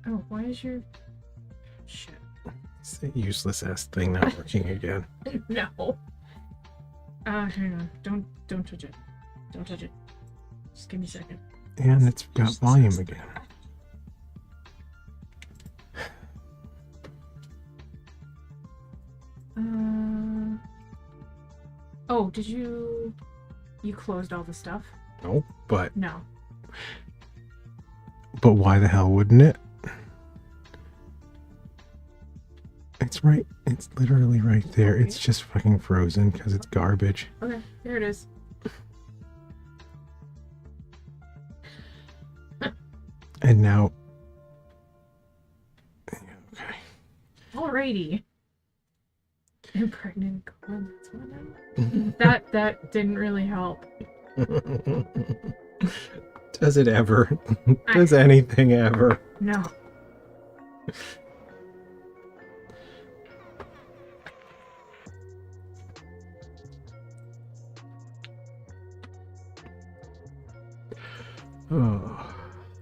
Oh, why is your... Shit. It's a useless ass thing not working again. No. Hang on. Don't touch it. Don't touch it. Just give me a second. And it's got volume again. Oh, did you closed all the stuff? No, but No. But why the hell wouldn't it? It's right. It's literally right there. Okay. It's just fucking frozen because it's garbage. Okay, there it is. And now... Okay. Alrighty. Impregnant Goblin, that's one of that didn't really help. Does it ever? Does anything ever? No. Oh,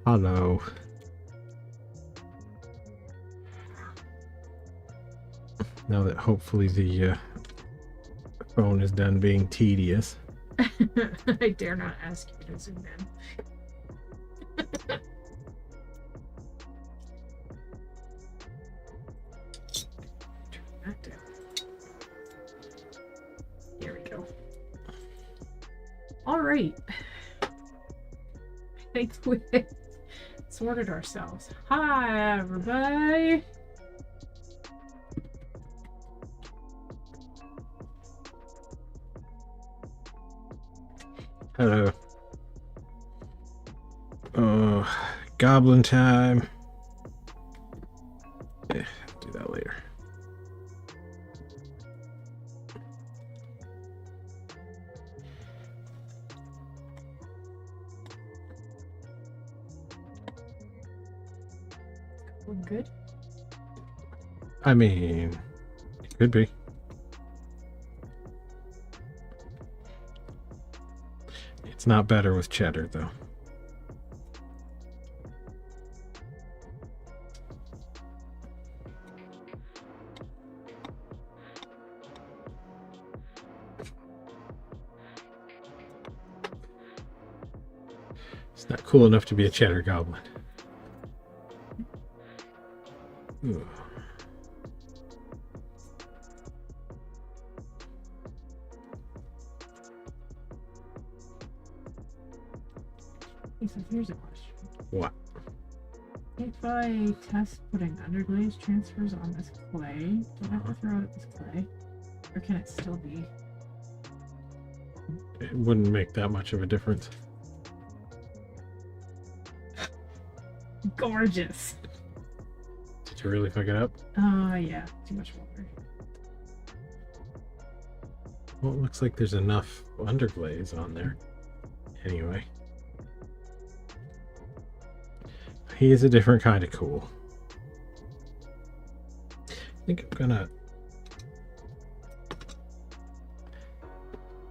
hello. Now that hopefully the phone is done being tedious. I dare not ask you to zoom in. Turn that down. Here we go. All right. I think we sorted ourselves. Hi, everybody. Hello. Goblin time. Do that later. We're good. I mean, it could be. It's not better with cheddar, though. It's not cool enough to be a cheddar goblin. Ugh. Okay, so here's a question. What? If I test putting underglaze transfers on this clay, do I have to throw out this clay? Or can it still be? It wouldn't make that much of a difference. Gorgeous! Did you really fuck it up? Yeah, too much water. Well, it looks like there's enough underglaze on there. Anyway. He is a different kind of cool. I think I'm gonna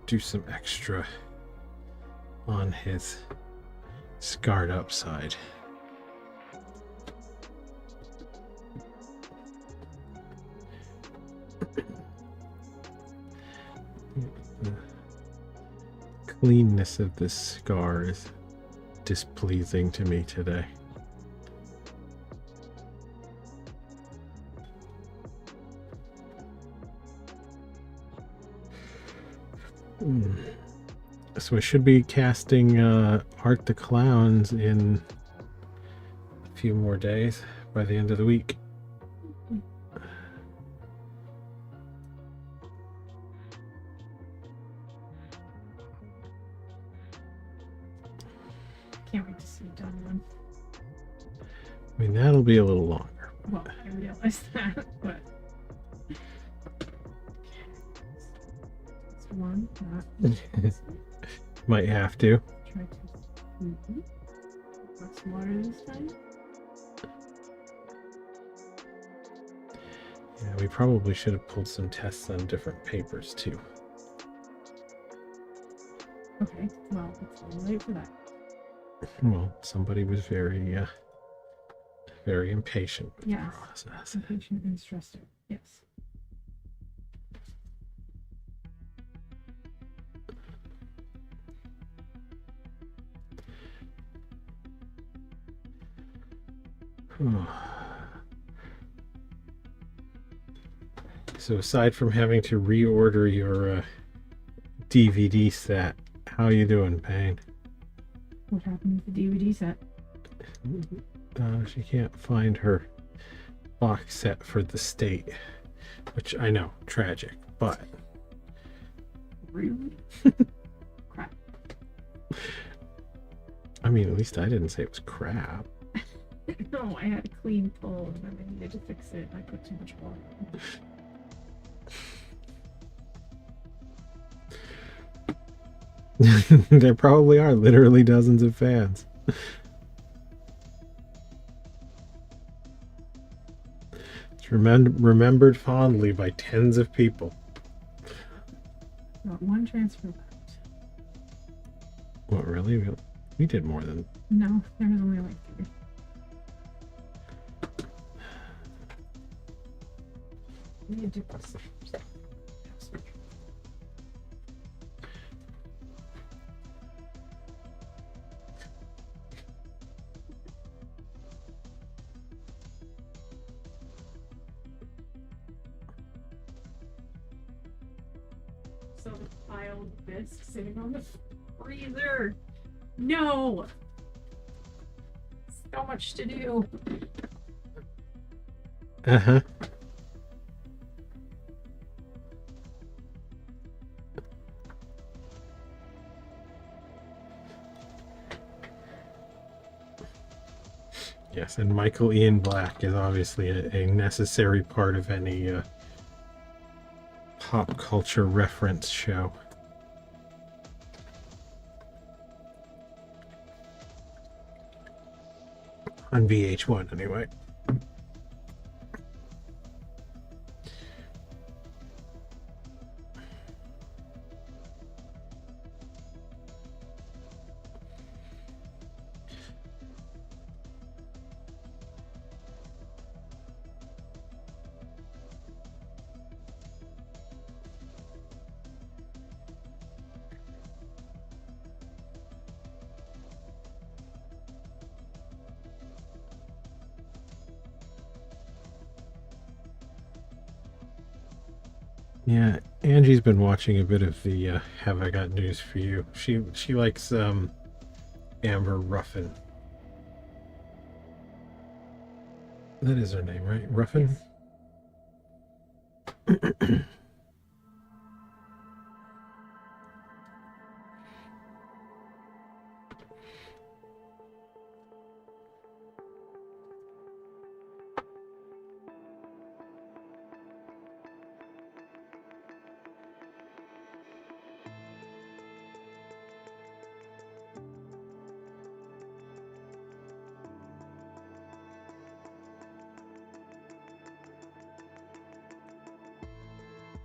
do some extra on his scarred up side. The cleanness of this scar is displeasing to me today. So I should be casting Art the Clowns in a few more days by the end of the week. Can't wait to see it done one. I mean, that'll be a little longer. Well, I realize that, but... It's one, not... Might have to. Try to... Less water this time. Yeah, we probably should have pulled some tests on different papers too. Okay, well, it's a little late for that. Well, somebody was very Very impatient with the Yes. process. Impatient and stressed out. Yes. So aside from having to reorder your DVD set, how you doing, Payne? What happened with the DVD set? She can't find her box set for the state, which I know, tragic, but Rude. Crap. I mean, at least I didn't say it was crap. No, I had a clean pull and I needed to fix it. I put too much water on. There probably are literally dozens of fans. It's remembered fondly by tens of people. Got one transfer left. What, really? We did more than... No, there was only like 3. We need to do this. So the piled bisque sitting on the freezer. No! So much to do. Uh-huh. Yes, and Michael Ian Black is obviously a necessary part of any pop culture reference show. On VH1, anyway. Yeah, Angie's been watching a bit of the Have I Got News for You. She likes Amber Ruffin. That is her name, right? Ruffin? Yes.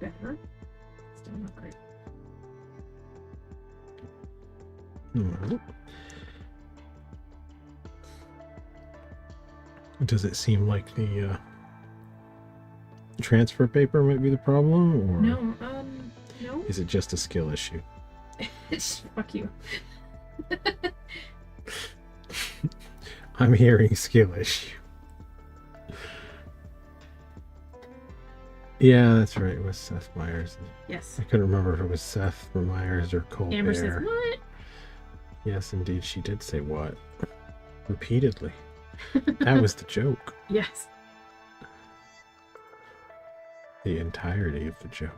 Better. Still not great. Does it seem like the transfer paper might be the problem, or No, no. is it just a skill issue? It's fuck you. I'm hearing skill issue. Yeah, that's right. It was Seth Meyers. Yes. I couldn't remember if it was Seth Meyers or Colbert. Amber says, what? Yes, indeed, she did say what? Repeatedly. That was the joke. Yes. The entirety of the joke.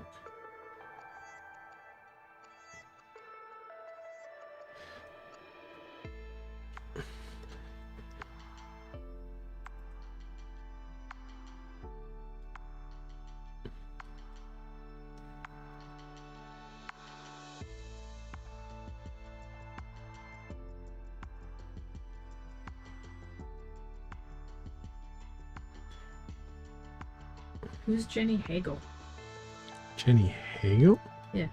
Who's Jenny Hagel? Jenny Hagel? Yeah.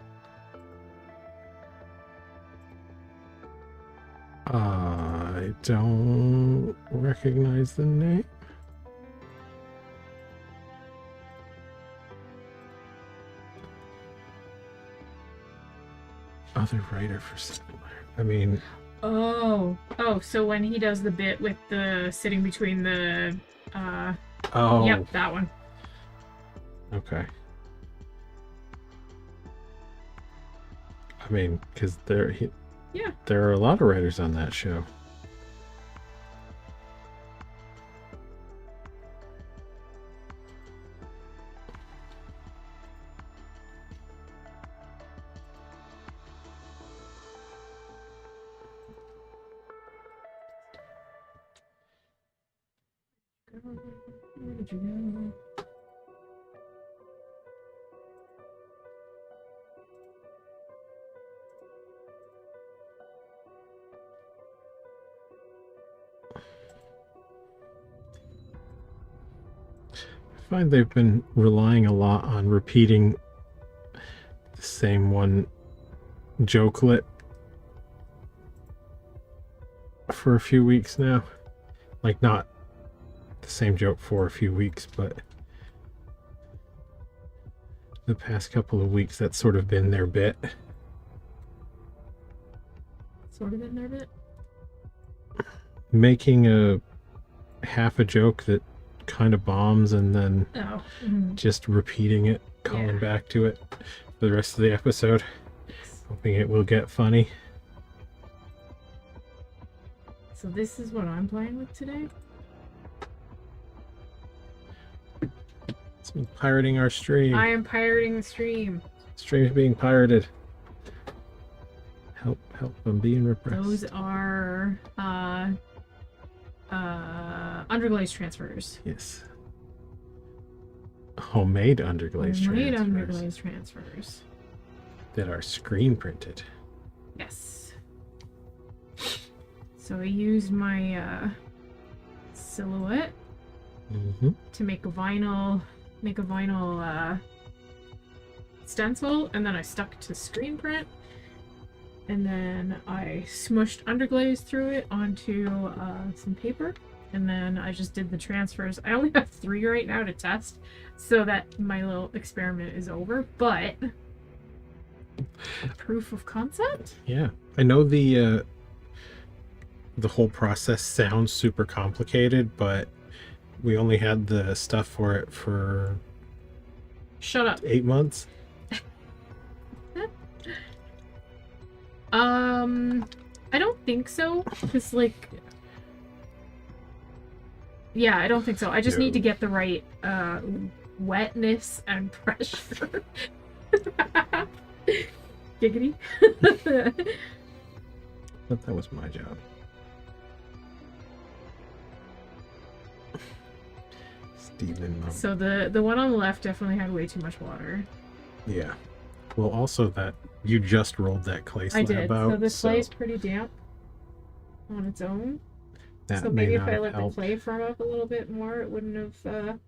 I don't recognize the name. other writer for Settler? I mean, Oh, so when he does the bit with the sitting between the, oh, yep, that one. Okay. I mean, because there are a lot of writers on that show. Where did you go? I find they've been relying a lot on repeating the same one jokelet for a few weeks now. Like, not the same joke for a few weeks, but the past couple of weeks that's sort of been their bit. Sort of in there a bit. Making a half a joke that kind of bombs and then just repeating it, calling back to it for the rest of the episode, hoping it will get funny. So this is what I'm playing with today? It's me pirating our stream. I am pirating the stream. Stream's being pirated. Help, I'm being repressed. Those are underglaze transfers. Yes. Homemade underglaze transfers. That are screen printed. Yes. So I used my silhouette to make a vinyl stencil, and then I stuck to screen print, and then I smushed underglaze through it onto some paper, and then I just did the transfers. I only have 3 right now to test, so that my little experiment is over, but proof of concept? Yeah. I know the whole process sounds super complicated, but we only had the stuff for it for... Shut up. 8 months? I don't think so, because, like... Yeah, I don't think so. I just need to get the right wetness and pressure. Giggity. But that was my job. Steven. So the one on the left definitely had way too much water. Yeah. Well, also that you just rolled that clay slab I did. out. So the clay is pretty damp on its own. That so maybe if I have let helped. the clay firm up a little bit more, it wouldn't have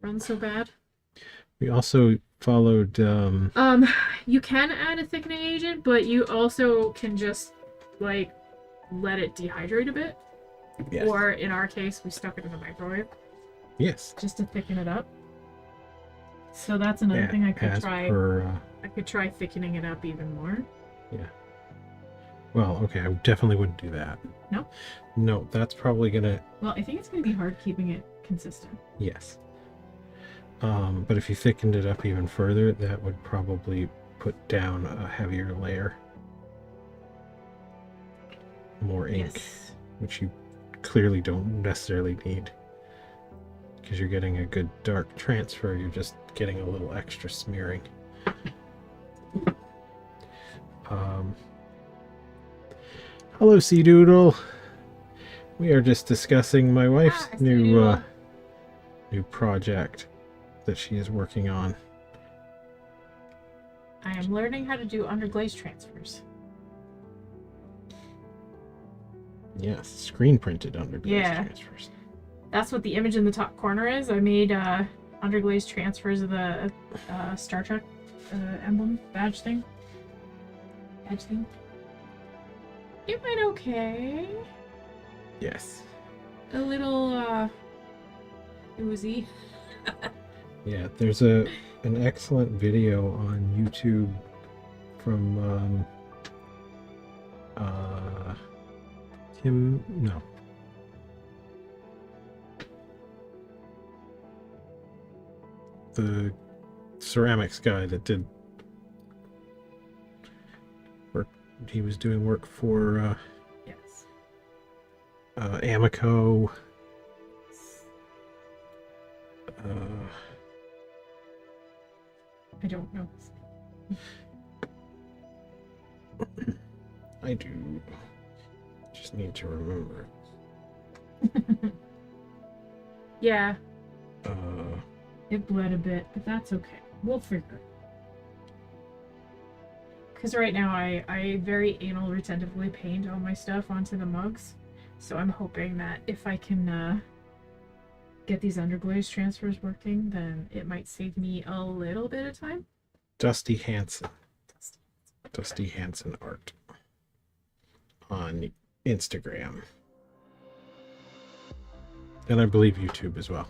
run so bad. We also followed... You can add a thickening agent, but you also can just, like, let it dehydrate a bit. Yes. Or, in our case, we stuck it in the microwave. Yes. Just to thicken it up. So that's another thing I could try. I could try thickening it up even more. Yeah. Well, okay, I definitely wouldn't do that. No? No, that's probably gonna... Well, I think it's gonna be hard keeping it consistent. Yes. But if you thickened it up even further, that would probably put down a heavier layer. More ink, Yes. which you clearly don't necessarily need. Because you're getting a good dark transfer, you're just getting a little extra smearing. Hello, Sea Doodle. We are just discussing my wife's new project that she is working on. I am learning how to do underglaze transfers. Yes, screen printed underglaze transfers. That's what the image in the top corner is. I made underglaze transfers of the Star Trek emblem badge thing. It went okay. Yes. A little oozy. Yeah, there's an excellent video on YouTube from Tim. No. The ceramics guy that did work. He was doing work for Yes. Amico. I don't know. I do. Just need to remember. Yeah. It bled a bit, but that's okay. We'll figure it. Because right now I very anal retentively paint all my stuff onto the mugs. So I'm hoping that if I can get these underglaze transfers working, then it might save me a little bit of time. Dusty Hanson. Dusty Hanson art on Instagram. And I believe YouTube as well.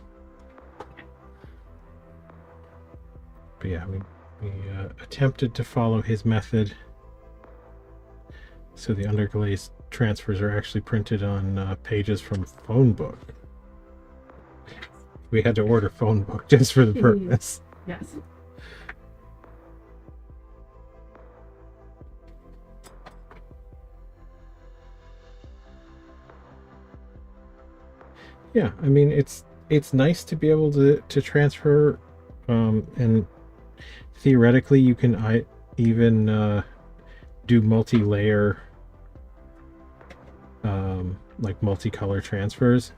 But yeah, we attempted to follow his method. So the underglaze transfers are actually printed on pages from phone book. We had to order phone book just for the purpose. Yes. Yeah, I mean it's nice to be able to transfer, and theoretically you can even do multi-layer, like multicolor transfers.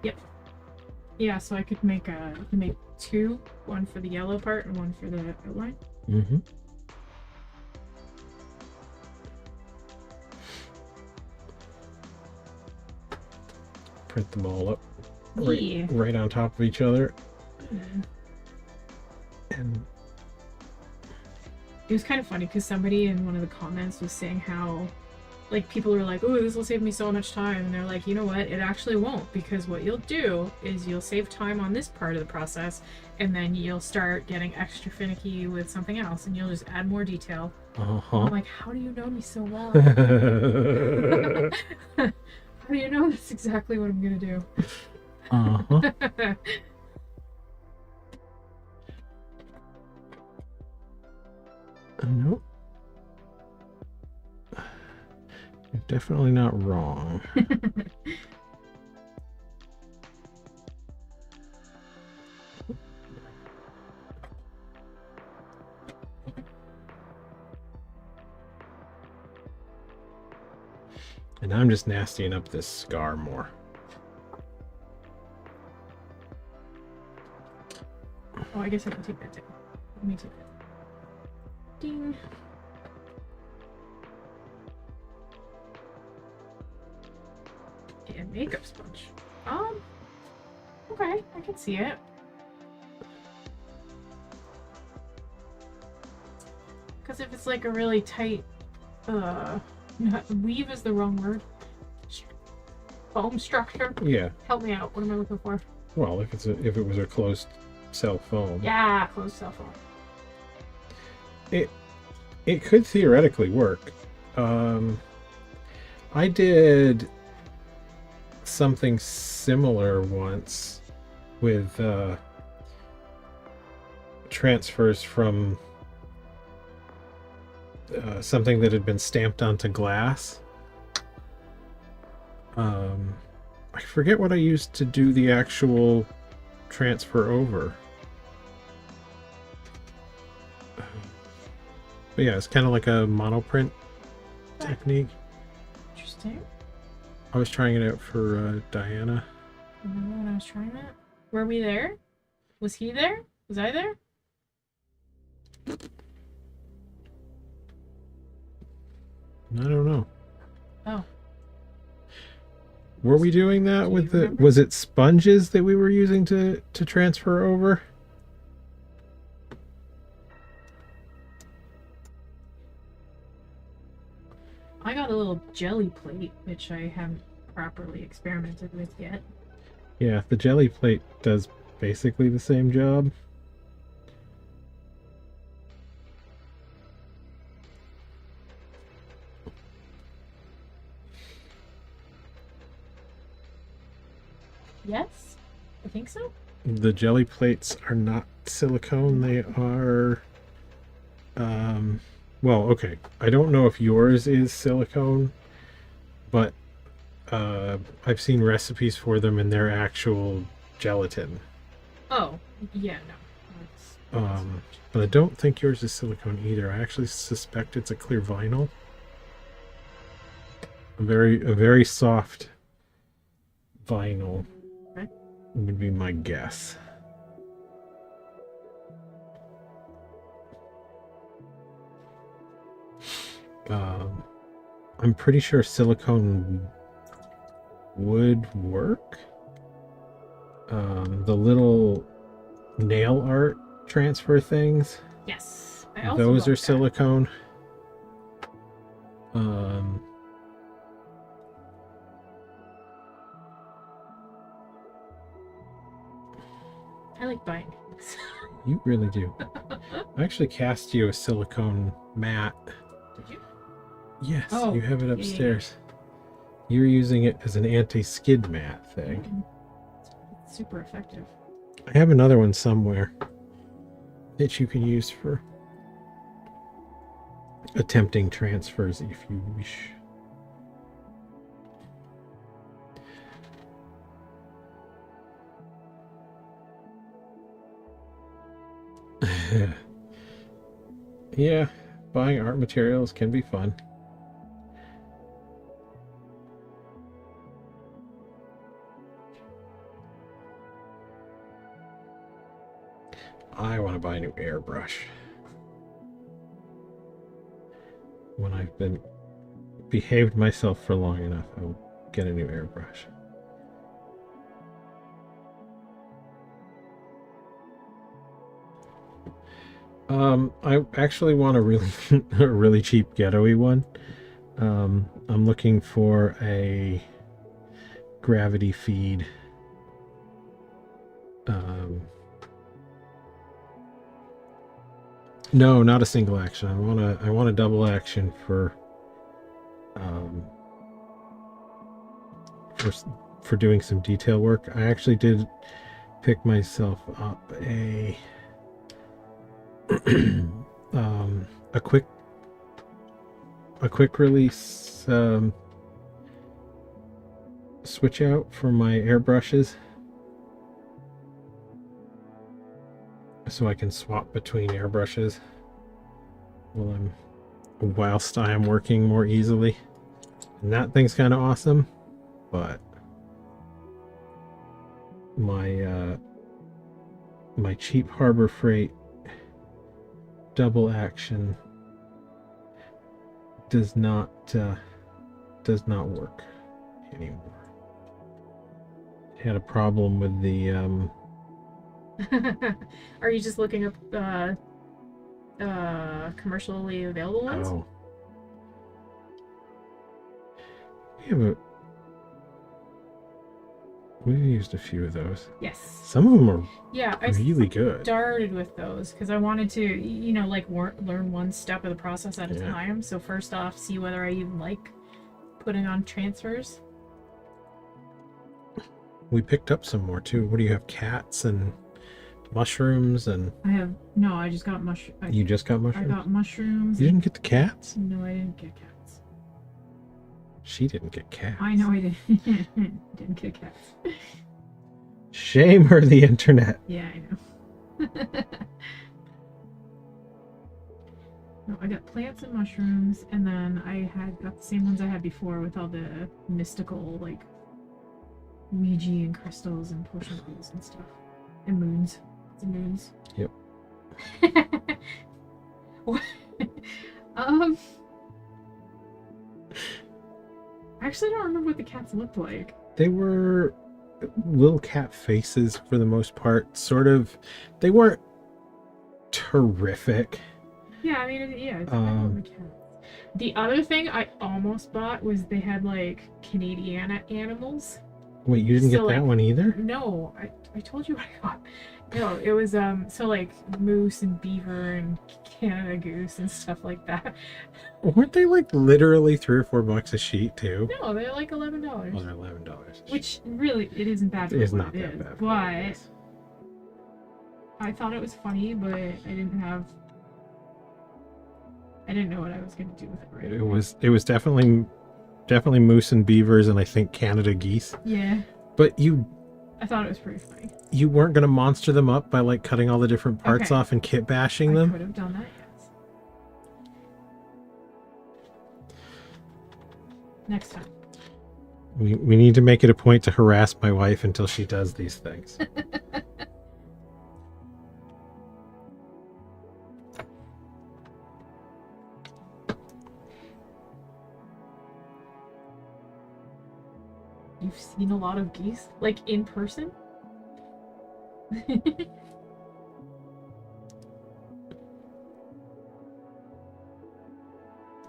Yep. Yeah, so I could make two, one for the yellow part and one for the outline. Mm-hmm. Print them all up right on top of each other. And it was kind of funny because somebody in one of the comments was saying how, like, people were like, oh, this will save me so much time, and they're like, you know what, it actually won't, because what you'll do is you'll save time on this part of the process, and then you'll start getting extra finicky with something else, and you'll just add more detail. I'm like, how do you know me so well? How do you know that's exactly what I'm gonna do? Nope. You're definitely not wrong. And I'm just nastying up this scar more. Oh, I guess I can take that down. Let me take that. Ding. And makeup sponge. Okay, I can see it. Because if it's like a really tight, weave is the wrong word. Foam structure. Yeah. Help me out. What am I looking for? Well, if it was a closed cell foam. Yeah, closed cell foam. It could theoretically work. I did something similar once with transfers from something that had been stamped onto glass. I forget what I used to do the actual transfer over. But yeah, it's kind of like a monoprint technique. Interesting. I was trying it out for Diana. Remember when I was trying that? Were we there? Was he there? Was I there? I don't know. Oh. Were we doing that with the... Was it sponges that we were using to transfer over? I got a little jelly plate, which I haven't properly experimented with yet. Yeah, the jelly plate does basically the same job. Yes, I think so. The jelly plates are not silicone. They are, well, okay. I don't know if yours is silicone, but I've seen recipes for them and they're actual gelatin. Oh, yeah, no. But I don't think yours is silicone either. I actually suspect it's a clear vinyl. A very soft vinyl would be my guess. I'm pretty sure silicone would work. The little nail art transfer things. Yes. Those are silicone. I like buying things. You really do. I actually cast you a silicone mat. Did you? Yes, oh, you have it upstairs. Yeah. You're using it as an anti-skid mat thing. It's super effective. I have another one somewhere that you can use for attempting transfers if you wish. Yeah, buying art materials can be fun. I want to buy a new airbrush. When I've been behaved myself for long enough, I'll get a new airbrush. I actually want a really cheap ghetto-y one. I'm looking for a gravity feed. No, not a single action. I want a double action for doing some detail work. I actually did pick myself up a a quick release switch out for my airbrushes, so I can swap between airbrushes whilst I am working more easily. And that thing's kind of awesome, but my cheap Harbor Freight double action does not work anymore. It had a problem with the Are you just looking up commercially available ones? Oh. We've used a few of those. Yes. Some of them are really good. Started with those because I wanted to, like learn one step of the process at a time. So first off, see whether I even like putting on transfers. We picked up some more too. What do you have? Cats and mushrooms and... I just got mushrooms. You just got mushrooms? I got mushrooms. You didn't get the cats? No, I didn't get cats. She didn't get cats. I know I didn't. Didn't get cats. Shame her, the internet. Yeah, I know. No, I got plants and mushrooms, and then I got the same ones I had before with all the mystical, like, Ouija and crystals and potion holes and stuff. And moons. It's moons. Yep. I actually don't remember what the cats looked like. They were little cat faces for the most part. Sort of. They weren't terrific. Yeah, I mean, it's cats. The other thing I almost bought was they had like Canadiana animals. Wait, you didn't So, get that like, one either? No, I told you what I got. No, it was so like moose and beaver and Canada goose and stuff like that. Weren't they like literally $3 or $4 a sheet too? No, they're like $11. Oh, they're $11. Which really, it isn't bad. For It's what not it that is, bad. But I thought it was funny, but I didn't know what I was gonna do with it. Right. It was definitely moose and beavers, and I think Canada geese. Yeah. But I thought it was pretty funny. You weren't gonna monster them up by like cutting all the different parts off and kit bashing them? I could have done that, yes. Next time. We need to make it a point to harass my wife until she does these things. You've seen a lot of geese? Like, in person?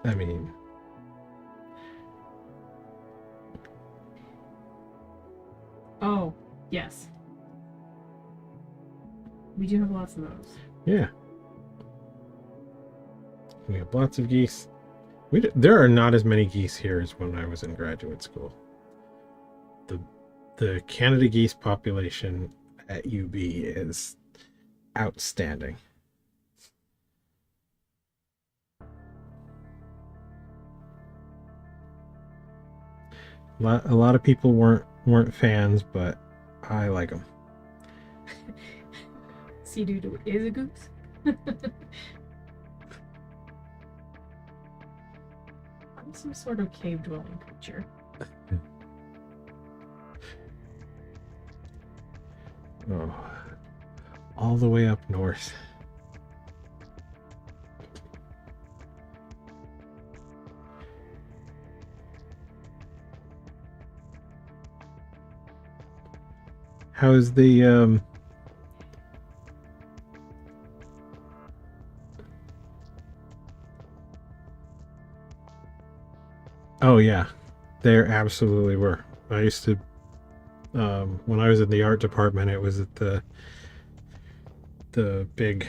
I mean... Oh, yes. We do have lots of those. Yeah. We have lots of geese. There are not as many geese here as when I was in graduate school. The Canada geese population at UB is outstanding. A lot of people weren't fans, but I like them. Sea Doodle is a goose. I'm some sort of cave-dwelling creature. Oh, all the way up north. How's the Oh yeah, there absolutely were. I used to when I was in the art department, it was at the big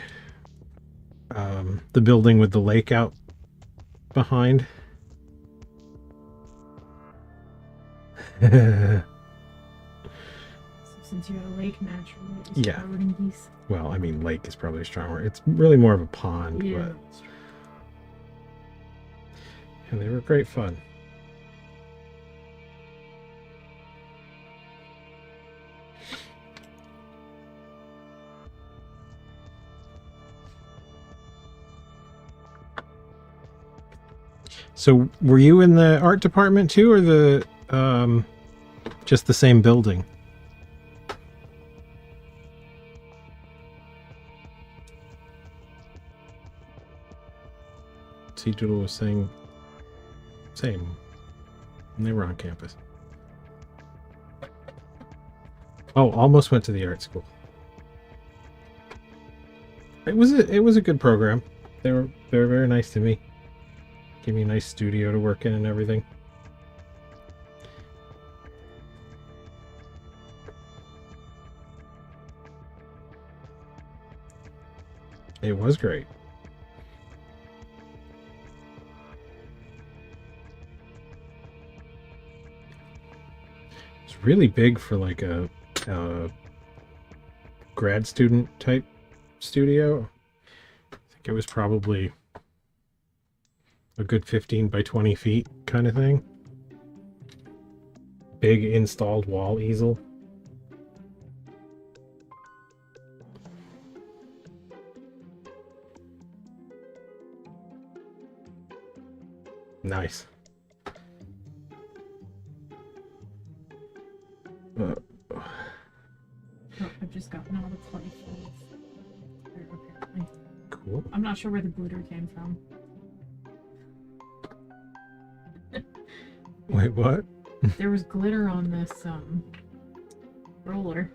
the building with the lake out behind. Since you're a lake naturally, yeah. Geese. Well, I mean, lake is probably a strong word. It's really more of a pond, yeah, but and they were great fun. So, were you in the art department too, or the just the same building? Sea Doodle was saying same. And they were on campus. Oh, almost went to the art school. It was a good program. They were very nice to me. Gave me a nice studio to work in and everything. It was great. It's really big for like a grad student type studio. I think it was probably a good 15 by 20 feet kind of thing. Big installed wall easel. Nice. Oh, I've just gotten all the clay full there, apparently. Cool. I'm not sure where the glitter came from. Wait, what? There was glitter on this roller.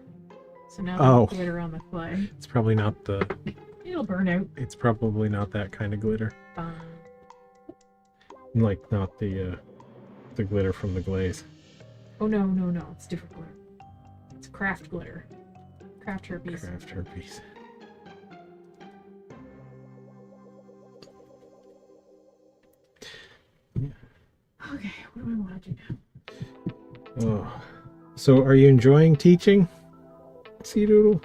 So now there's glitter on the clay. It's probably not the... It'll burn out. It's probably not that kind of glitter. Like, not the glitter from the glaze. Oh no, it's different glitter. It's craft glitter. Craft herpes. Craft herpes. Okay, what do I want to do now? Oh. So are you enjoying teaching, Sea Doodle?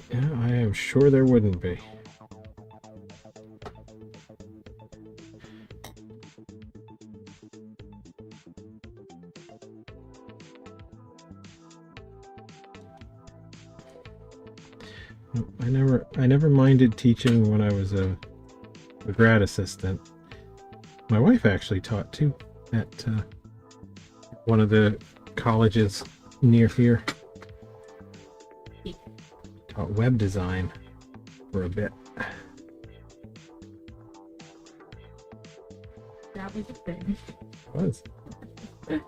Yeah, I am sure there wouldn't be. I never minded teaching when I was a grad assistant. My wife actually taught too at one of the colleges near here. Taught web design for a bit. That was a thing. It was. It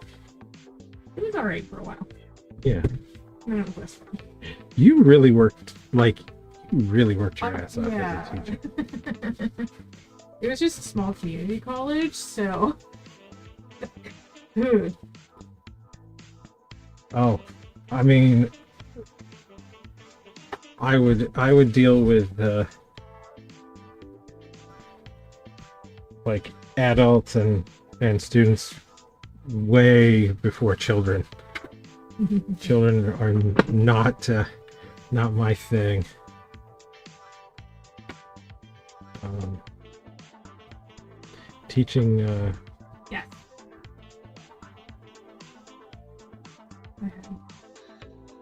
was alright for a while. Yeah. And it was fun. You really worked your ass off as a teacher. It was just a small community college, so Oh, I mean, I would deal with like adults and students way before children. Children are not my thing. Teaching yes.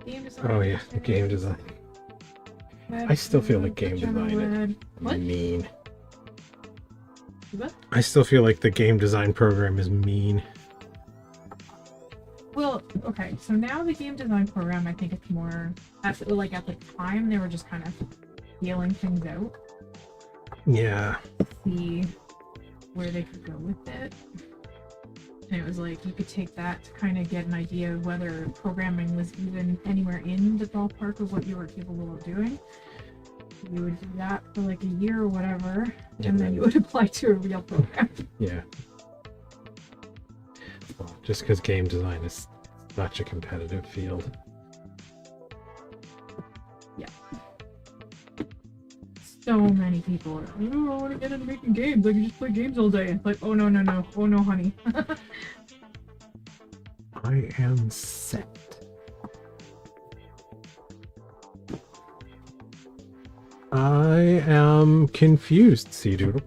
Game design. Oh yeah, the game design. I still feel like game design is mean. What? I still feel like the game design program is mean. Well, okay, so now the game design program, I think it's more, at the time, they were just kind of feeling things out. Yeah. See where they could go with it. And it was like, you could take that to kind of get an idea of whether programming was even anywhere in the ballpark of what you were capable of doing. You would do that for like a year or whatever, and then you would apply to a real program. Yeah. Well, just because game design is such a competitive field. Yeah. So many people are like, oh, I want to get into making games. I can just play games all day. It's like, oh no. Oh no, honey. I am set. I am confused, Sea Doodle.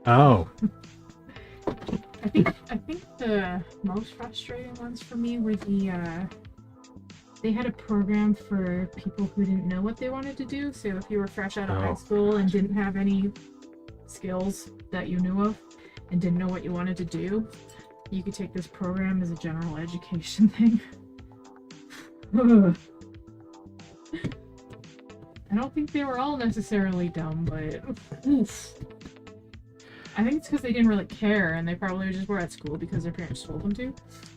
Oh. I think the most frustrating ones for me were they had a program for people who didn't know what they wanted to do. So if you were fresh out of high school and didn't have any skills that you knew of and didn't know what you wanted to do, you could take this program as a general education thing. I don't think they were all necessarily dumb, but oof. I think it's because they didn't really care, and they probably just were at school because their parents told them to.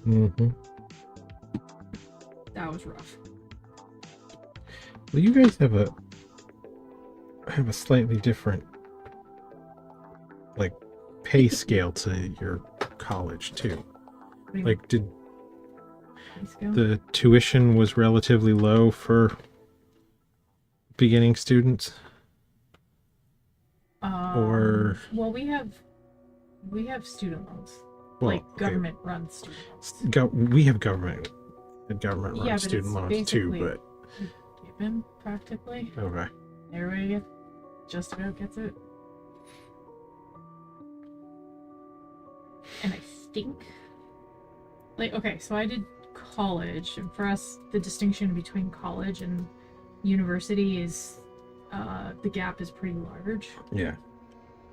Mm-hmm. That was rough. Well, you guys have a slightly different, like, pay scale to your college too. Like, did the tuition was relatively low for beginning students? Or well, we have student loans, well, like government-run student loans. We have government run but student loans too, but given practically. Okay. Everybody just about gets it. And I think, like, okay, so I did college, and for us, the distinction between college and university is the gap is pretty large. Yeah.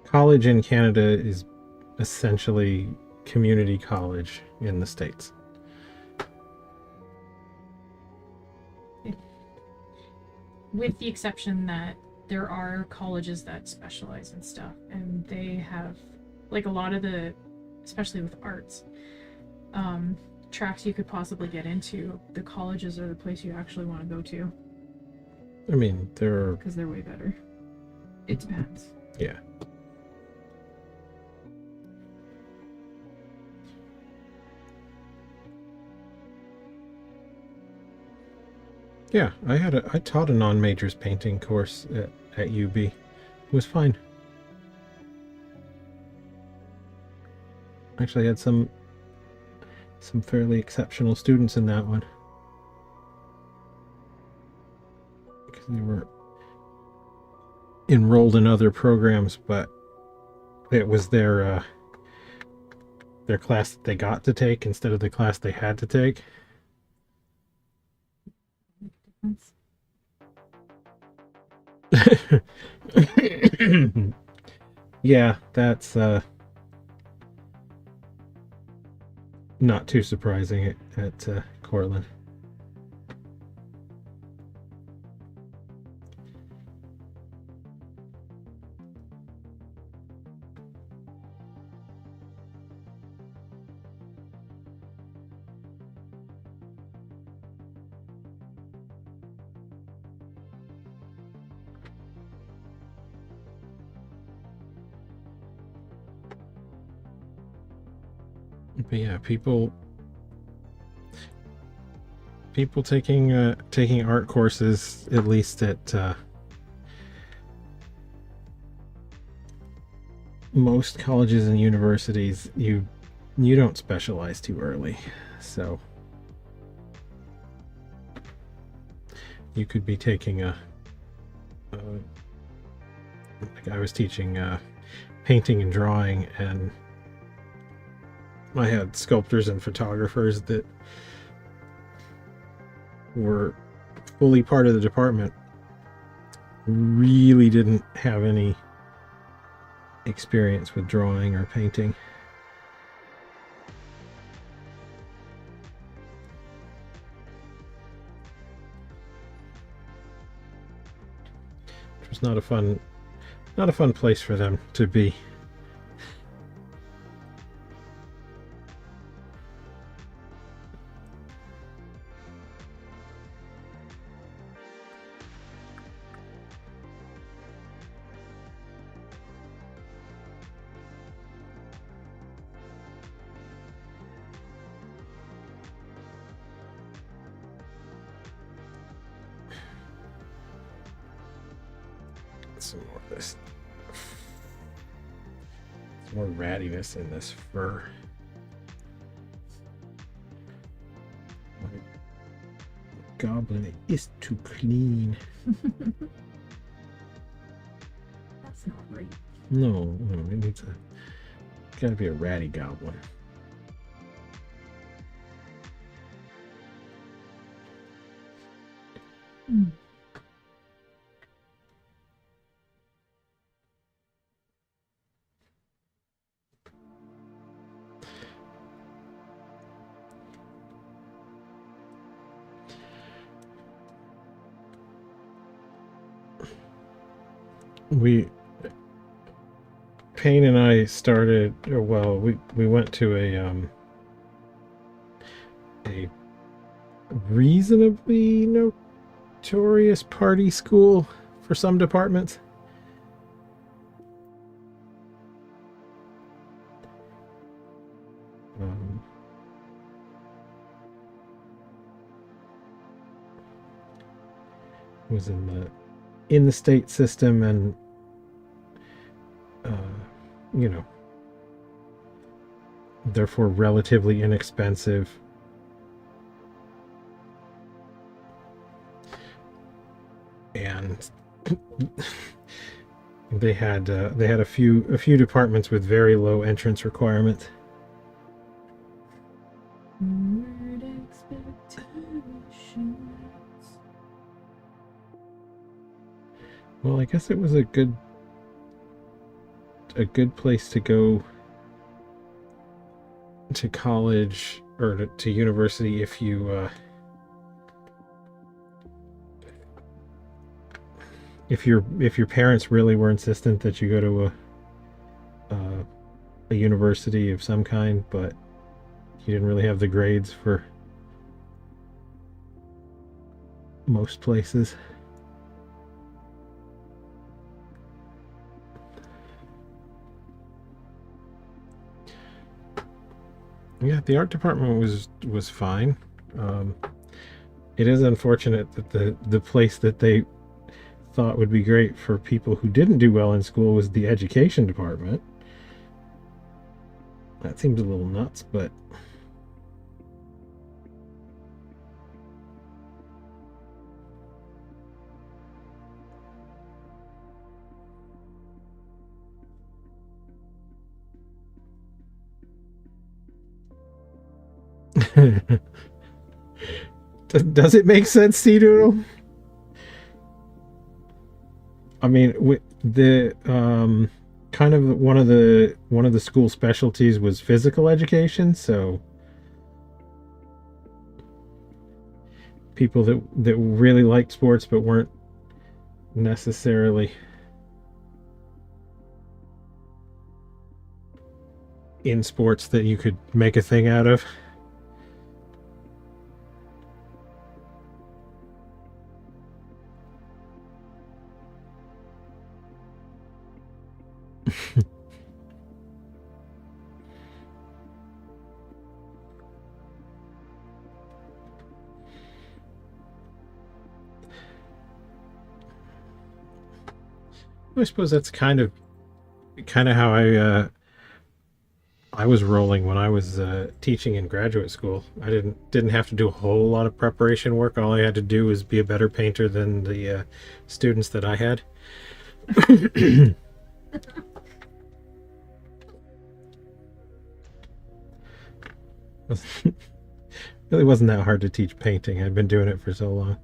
College in Canada is essentially community college in the States. With the exception that there are colleges that specialize in stuff, and they have, like, a lot of the, especially with arts, tracks you could possibly get into, the colleges are the place you actually want to go to. I mean, because they're way better. It depends. Yeah. Yeah, I taught a non-majors painting course at UB. It was fine. Actually, I had some fairly exceptional students in that one. Because they were enrolled in other programs, but it was their class that they got to take instead of the class they had to take. Yeah, that's not too surprising at Cortland. But yeah, people taking art courses, at least at most colleges and universities, you don't specialize too early, so you could be taking like I was teaching painting and drawing, and I had sculptors and photographers that were fully part of the department, really didn't have any experience with drawing or painting. It was not a fun place for them to be. Some more of this. Some more rattiness in this fur. My Goblin is too clean. That's not right. No, it needs gotta be a ratty Goblin. Mm. Payne and I started, well, we went to a reasonably notorious party school for some departments. It was in the state system, and therefore relatively inexpensive. And they had a few departments with very low entrance requirements. Weren't expecting Well, I guess it was a good place to go to college or to university if you if your parents really were insistent that you go to a university of some kind, but you didn't really have the grades for most places. Yeah, the art department was fine. It is unfortunate that the place that they thought would be great for people who didn't do well in school was the education department. That seems a little nuts, but does it make sense, Sea Doodle? I mean, the kind of one of the school specialties was physical education, so people that really liked sports but weren't necessarily in sports that you could make a thing out of. I suppose that's kind of how I was rolling when I was teaching in graduate school. I didn't have to do a whole lot of preparation work. All I had to do was be a better painter than the students that I had. Really wasn't that hard to teach painting. I'd been doing it for so long.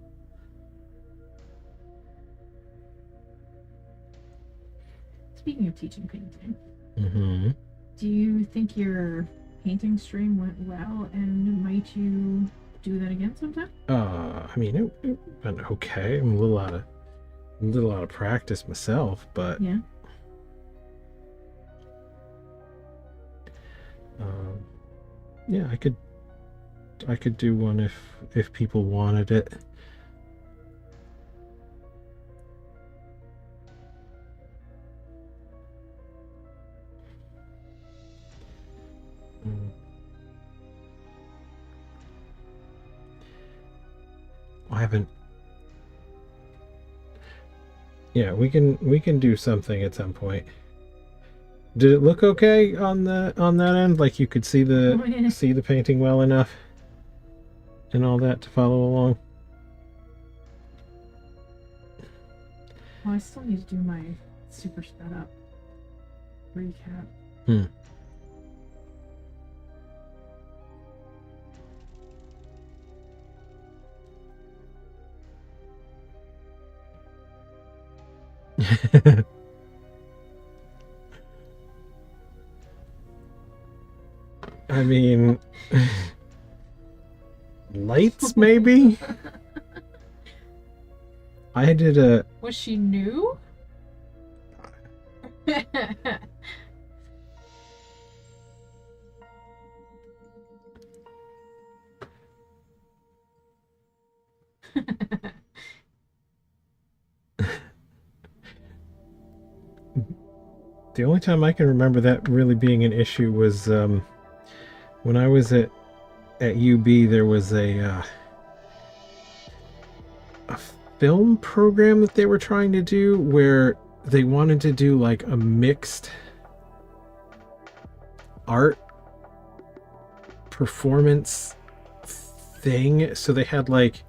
Speaking of teaching painting, mm-hmm. Do you think your painting stream went well, and might you do that again sometime? I mean, it went okay. I'm a little out of practice myself, but yeah. Yeah, I could do one if people wanted it. I haven't. Yeah, we can do something at some point. Did it look okay on that end? Like you could see the painting well enough and all that to follow along? Well, I still need to do my super sped up recap. I mean, lights maybe? I did a... Was she new? The only time I can remember that really being an issue was when I was at UB. There was a film program that they were trying to do where they wanted to do like a mixed art performance thing. So they had like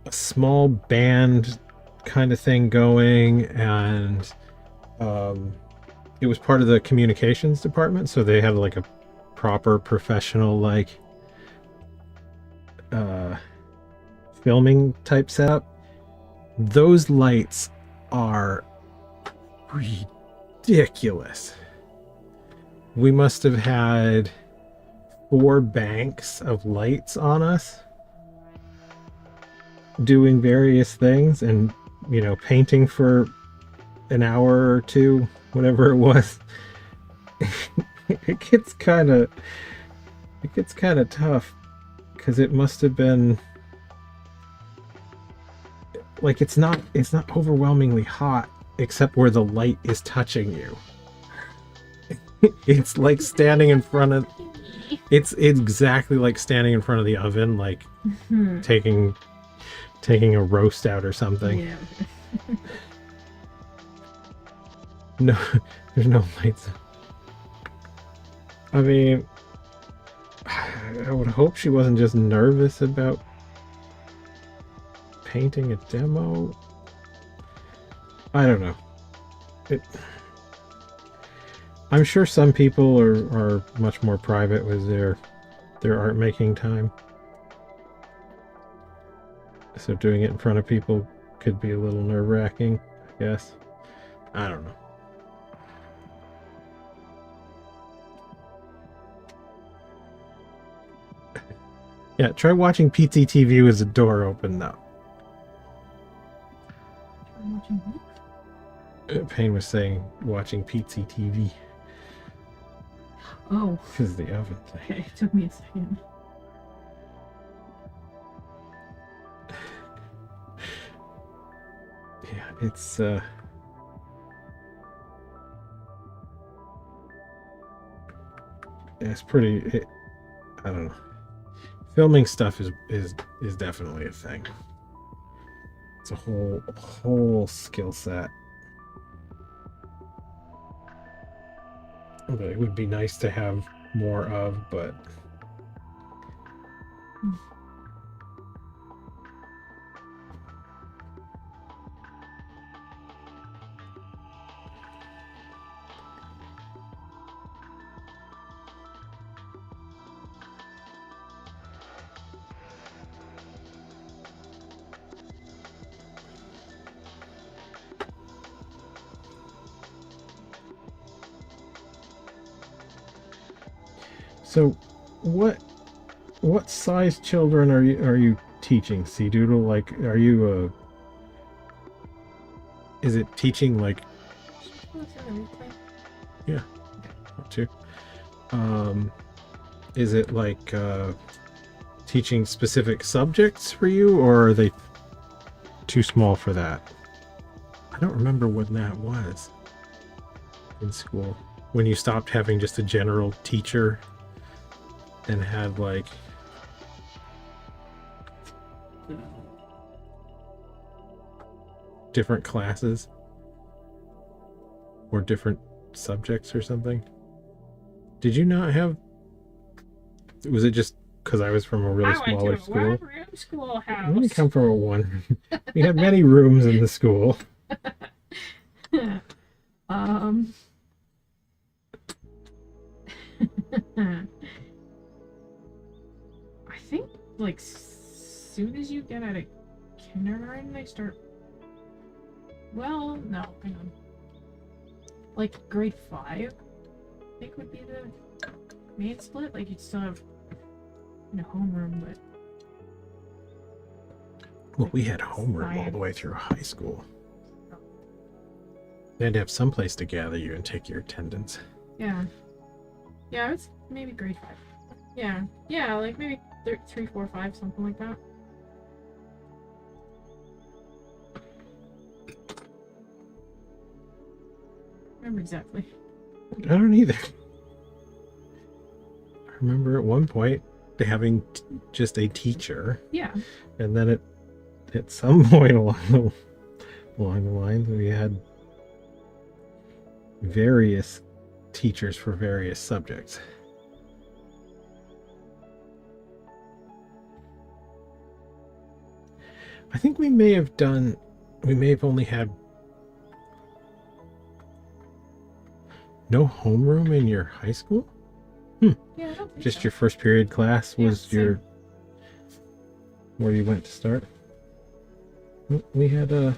a small band kind of thing going, and it was part of the communications department, so they had like a proper professional like filming type setup. Those lights are ridiculous. We must have had 4 banks of lights on us doing various things, and painting for an hour or 2, whatever it was. It gets kind of tough, because it must have been like, it's not overwhelmingly hot except where the light is touching you. It's like standing in front of it's exactly like standing in front of the oven, like taking a roast out or something. Yeah. No, there's no lights. I mean, I would hope she wasn't just nervous about painting a demo. I don't know. I'm sure some people are much more private with their art making time. So doing it in front of people could be a little nerve-wracking, I guess. I don't know. Yeah, try watching PTTV with the door open though. Payne was saying watching PTTV. Oh. Because of the oven thing. Okay, it took me a second. Yeah, it's pretty. I don't know. Filming stuff is definitely a thing. It's a whole skill set. But it would be nice to have more of, but so what size children are you teaching, Doodle? Like, are you is it teaching like yeah, too. Is it like teaching specific subjects for you, or are they too small for that? I don't remember when that was in school, when you stopped having just a general teacher and had like different classes or different subjects or something. Did you not have? Was it just because I was from a really smaller school? I went to a one-room schoolhouse. I didn't come from a one. We had many rooms in the school. I think like soon as you get out of kindergarten, they start. Well, no, hang on. Like grade 5, I think would be the main split. Like you'd still have a homeroom, but. Well, we had homeroom all the way through high school. They had to have some place to gather you and take your attendance. Yeah. Yeah, it's maybe grade 5. Yeah. Yeah, like maybe 3, 4, 5, something like that. Remember exactly. I don't either. I remember at one point having just a teacher. Yeah. And then at some point along the lines, we had various teachers for various subjects. I think we may have only had no homeroom in your high school? Yeah, I don't think Just so. your first period class was where you went to start? We had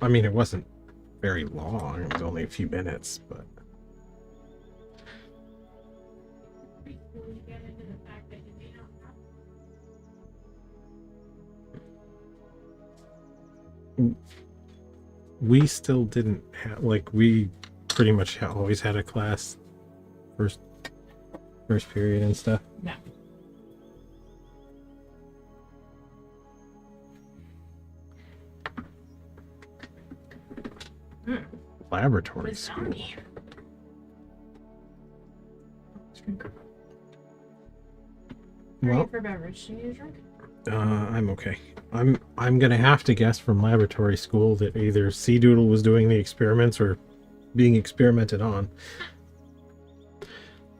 I mean, it wasn't very long. It was only a few minutes, but. We still didn't have, like, we pretty much always had a class first period and stuff. Yeah. Laboratory school. Ready for beverage? Do you need a drink? I'm okay. I'm gonna have to guess from laboratory school that either Sea Doodle was doing the experiments or being experimented on.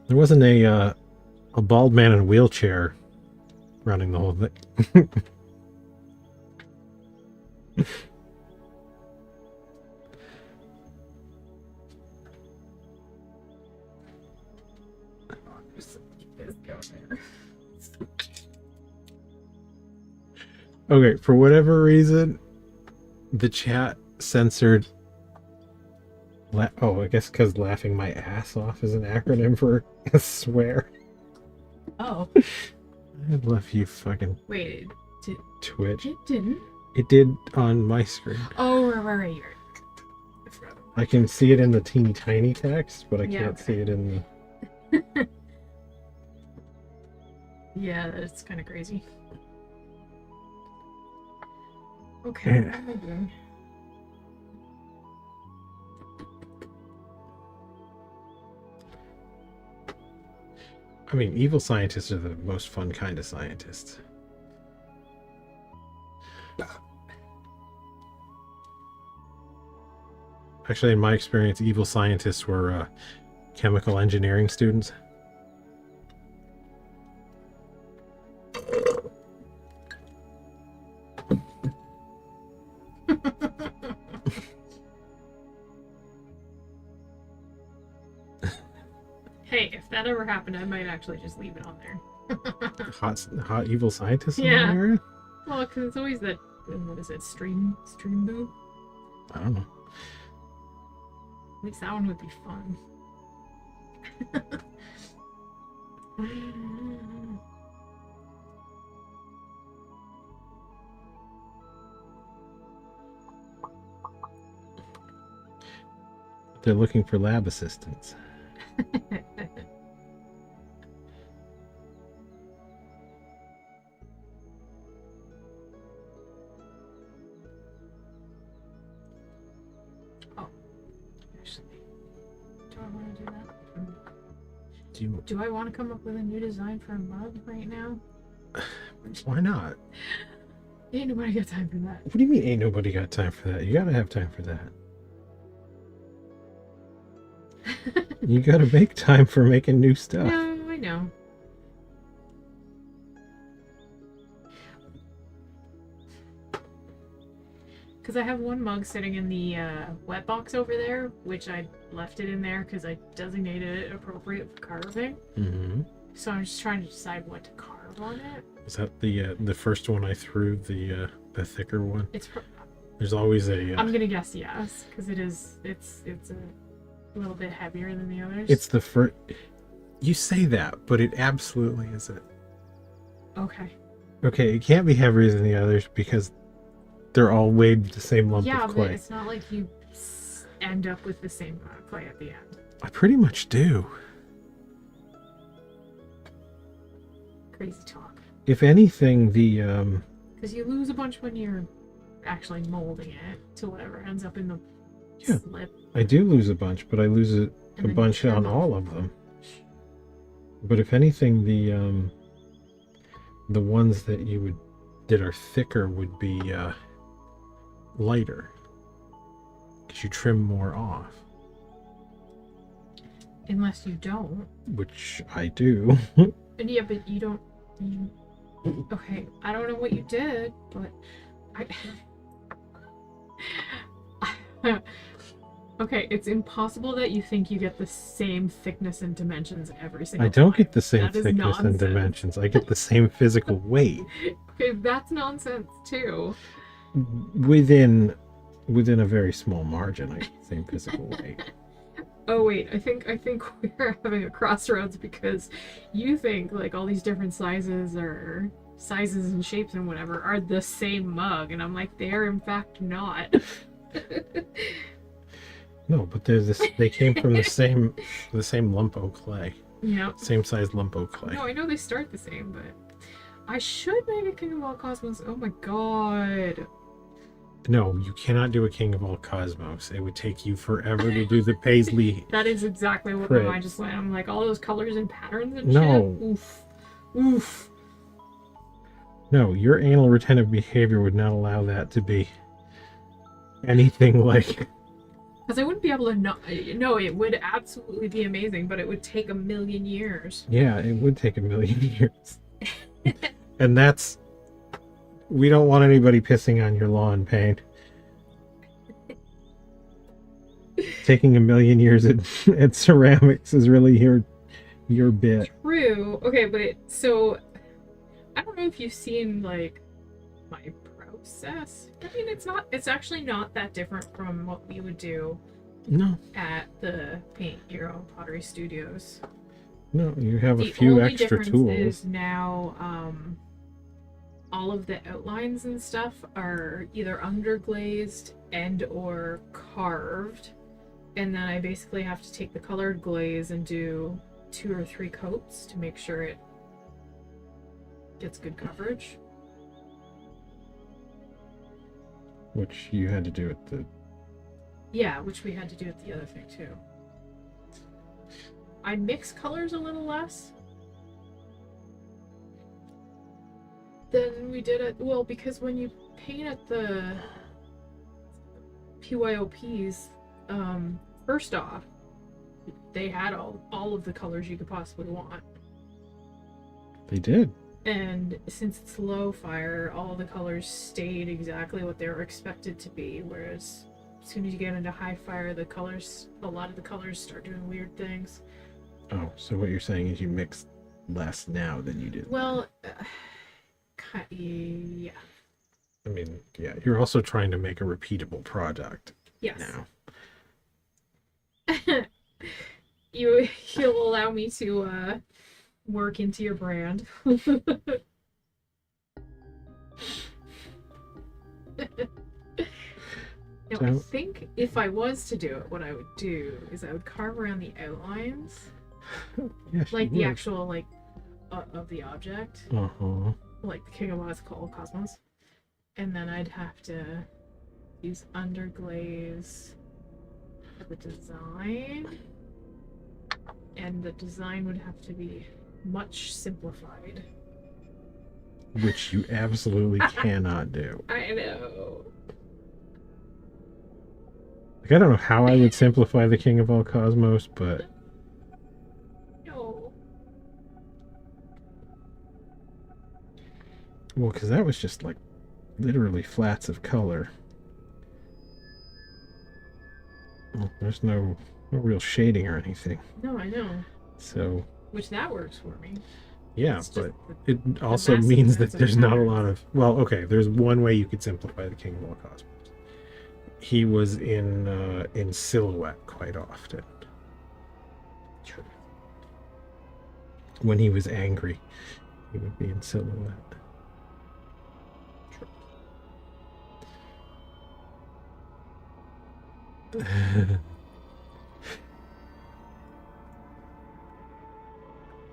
There wasn't a bald man in a wheelchair running the whole thing. Okay, for whatever reason, the chat censored. I guess because laughing my ass off is an acronym for a swear. Oh. I love you, fucking. Wait, Twitch. It didn't. It did on my screen. Oh, right. I can see it in the teeny tiny text, but I can't see it in the. Yeah, that's kind of crazy. Okay, what am I doing? I mean, evil scientists are the most fun kind of scientists. Actually, in my experience, evil scientists were chemical engineering students. Hey, if that ever happened, I might actually just leave it on there. hot evil scientists in Yeah. that area? Well, because it's always that, what is it, stream boo? I don't know. At least that one would be fun. They're looking for lab assistants. Oh, actually, do I want to do that? Do I want to come up with a new design for a mug right now? Why not? Ain't nobody got time for that. What do you mean ain't nobody got time for that? You gotta have time for that. You gotta make time for making new stuff. No, I know. Because I have one mug sitting in the wet box over there, which I left it in there because I designated it appropriate for carving. Mm-hmm. So I'm just trying to decide what to carve on it. Is that the first one I threw, the thicker one? It's. There's always a. I'm gonna guess yes, because it's a little bit heavier than the others. It's the first. You say that, but it absolutely isn't. Okay. Okay, it can't be heavier than the others because they're all weighed with the same lump of clay. Yeah, but it's not like you end up with the same amount of clay at the end. I pretty much do. Crazy talk. If anything, the Because you lose a bunch when you're actually molding it to whatever ends up in the slip. I do lose a bunch, but I lose a bunch on all of them. But if anything, the ones that that are thicker would be lighter because you trim more off. Unless you don't. Which I do. And yeah, but you don't. Okay, I don't know what you did, but okay, it's impossible that you think you get the same thickness and dimensions every single time. I don't get the same That is thickness and nonsense. dimensions. I get the same physical weight. Okay, that's nonsense too. within a very small margin, same physical weight. Oh wait, I think we're having a crossroads because you think like all these different sizes and shapes and whatever are the same mug, and I'm like, they are in fact not. No, but they came from the same lump of clay. Yeah. Same size lump of clay. No, I know they start the same, but I should make a King of All Cosmos. Oh my god. No, you cannot do a King of All Cosmos. It would take you forever to do the Paisley. That is exactly what my mind just went. I'm like, all those colors and patterns and shit. Oof. Oof. No, your anal retentive behavior would not allow that to be anything like. Because I wouldn't be able to not. No, it would absolutely be amazing, but it would take a million years. Yeah, it would take a million years. And that's. We don't want anybody pissing on your lawn, Payne. Taking a million years at ceramics is really your bit. True. Okay, but so I don't know if you've seen like my process. I mean, it's actually not that different from what we would do. No. At the Paint Your Own Pottery Studios. No, you have a few extra tools. The only difference is now all of the outlines and stuff are either underglazed and or carved, and then I basically have to take the colored glaze and do 2 or 3 coats to make sure it gets good coverage. Which you had to do at the... Yeah, which we had to do at the other thing too. I mix colors a little less than we did at, well, because when you paint at the PYOPs, first off, they had all of the colors you could possibly want. They did. And since it's low fire, all the colors stayed exactly what they were expected to be, whereas as soon as you get into high fire, a lot of the colors start doing weird things. Oh, so what you're saying is you mix less now than you did. Well, yeah. I mean, yeah, you're also trying to make a repeatable product. Yes. Now. You'll allow me to work into your brand. No, I think if I was to do it, what I would do is I would carve around the outlines, yes, like the actual of the object, like the King of All Cosmos, and then I'd have to use underglaze for the design, and the design would have to be much simplified, which you absolutely cannot do. I know. Like, I don't know how I would simplify the King of All Cosmos, but no. Well, because that was just like literally flats of color. Well, there's no real shading or anything. No, I know. So. Which that works for me. Yeah, but it also means that there's not a lot of... Well, okay, there's one way you could simplify the King of All Cosmos. He was in silhouette quite often. True. When he was angry, he would be in silhouette. True.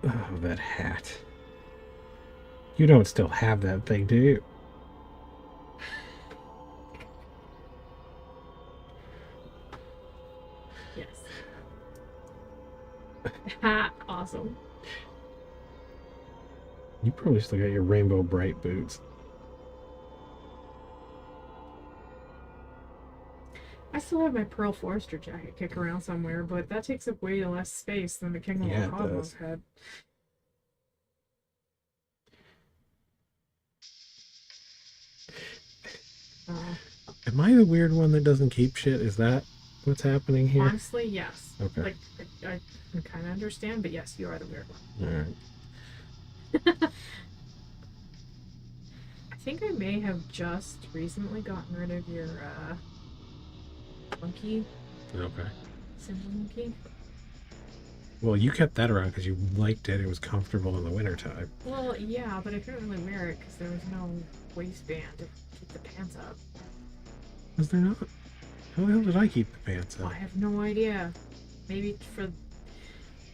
Oh, that hat. You don't still have that thing, do you? Yes. Hat, awesome. You probably still got your Rainbow Bright boots. I still have my Pearl Forester jacket kick around somewhere, but that takes up way less space than the King of All Cosmos had. Am I the weird one that doesn't keep shit? Is that what's happening here? Honestly, yes. Okay. Like, I can kind of understand, but yes, you are the weird one. All right. I think I may have just recently gotten rid of your monkey. Okay. Simple monkey. Well, you kept that around because you liked it. It was comfortable in the wintertime. Well, yeah, but I couldn't really wear it because there was no waistband to keep the pants up. Was there not? How the hell did I keep the pants up? I have no idea. Maybe for...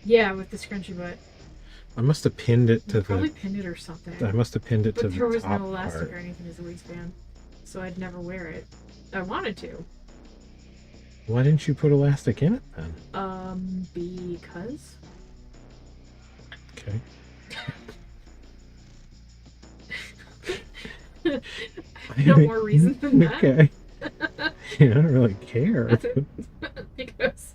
Yeah, with the scrunchy butt. I must have pinned it to Probably pinned it or something. I must have pinned it to the top part. But there was no elastic or anything as a waistband, so I'd never wear it. I wanted to. Why didn't you put elastic in it then? Because. Okay. No more reason than that. Okay. Yeah, I don't really care. Because.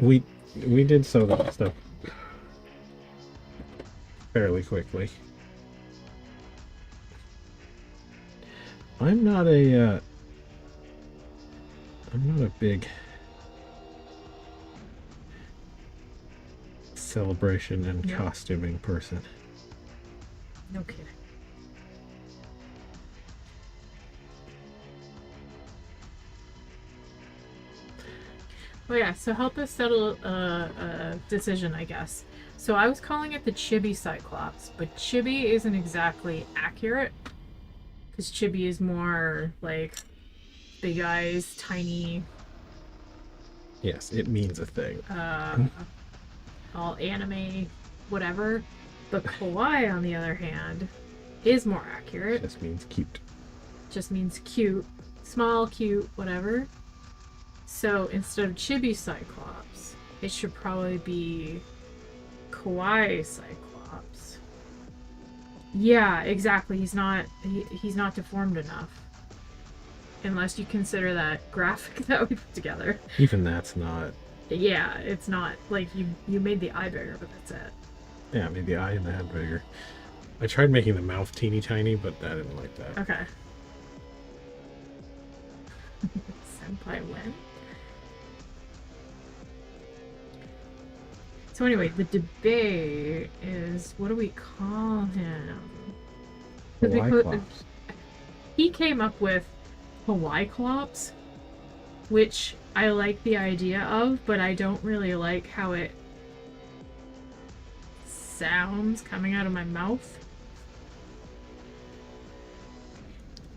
We did sew that stuff fairly quickly. I'm not a big celebration and costuming person. No kidding. Oh yeah, so help us settle a decision, I guess. So I was calling it the Chibi Cyclops, but Chibi isn't exactly accurate. Because Chibi is more like big eyes, tiny. Yes, it means a thing. All anime, whatever. But Kawaii, on the other hand, is more accurate. Just means cute. Just means cute. Small, cute, whatever. So instead of Chibi Cyclops, it should probably be Kawaii Cyclops. Yeah, exactly. He's not deformed enough. Unless you consider that graphic that we put together. Even that's not. Yeah, it's not. Like, you made the eye bigger, but that's it. Yeah, I made the eye and the head bigger. I tried making the mouth teeny tiny, but I didn't like that. Okay. Senpai when? So anyway, the debate is, what do we call him? Hawaii He came up with Hawaii Clops, which I like the idea of, but I don't really like how it sounds coming out of my mouth.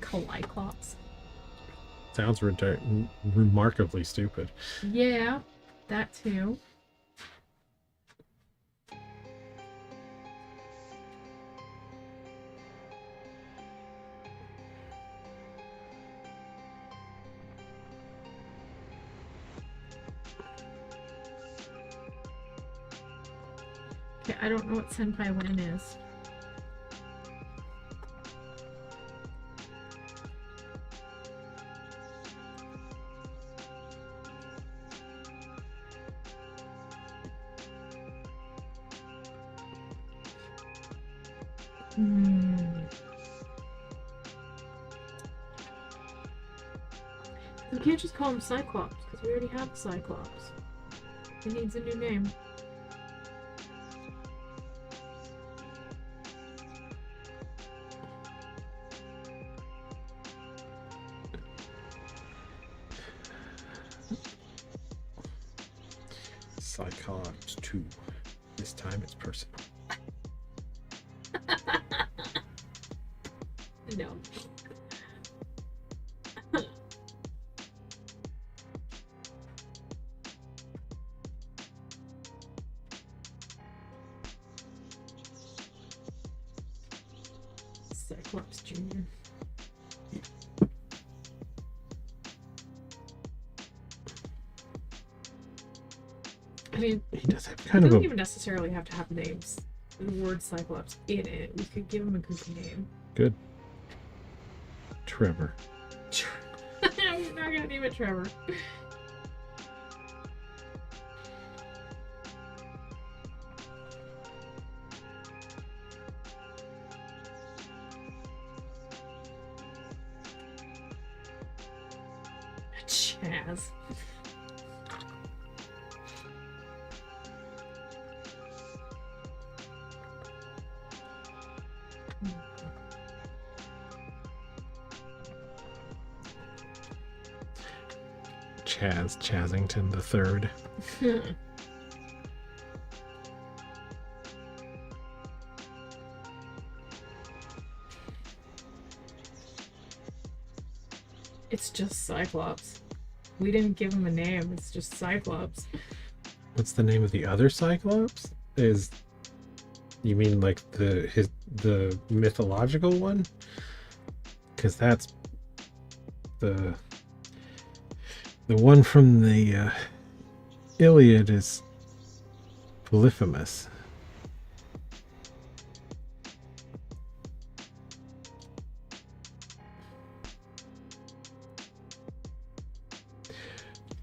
Kawaii Clops. Sounds remarkably stupid. Yeah, that too. Okay, I don't know what Senpai Wen is. We can't just call him Cyclops, because we already have Cyclops. He needs a new name. Cyclops 2. This time it's personal. No. Cyclops Jr. I mean, he does have kind of doesn't even necessarily have to have names. The word Cyclops in it. We could give him a goofy name. Good. Trevor. I'm not gonna name it Trevor. Chaz. Chazington the Third. It's just Cyclops. We didn't give him a name. It's just Cyclops. What's the name of the other Cyclops? You mean like the mythological one? Because that's the one from the Iliad is Polyphemus.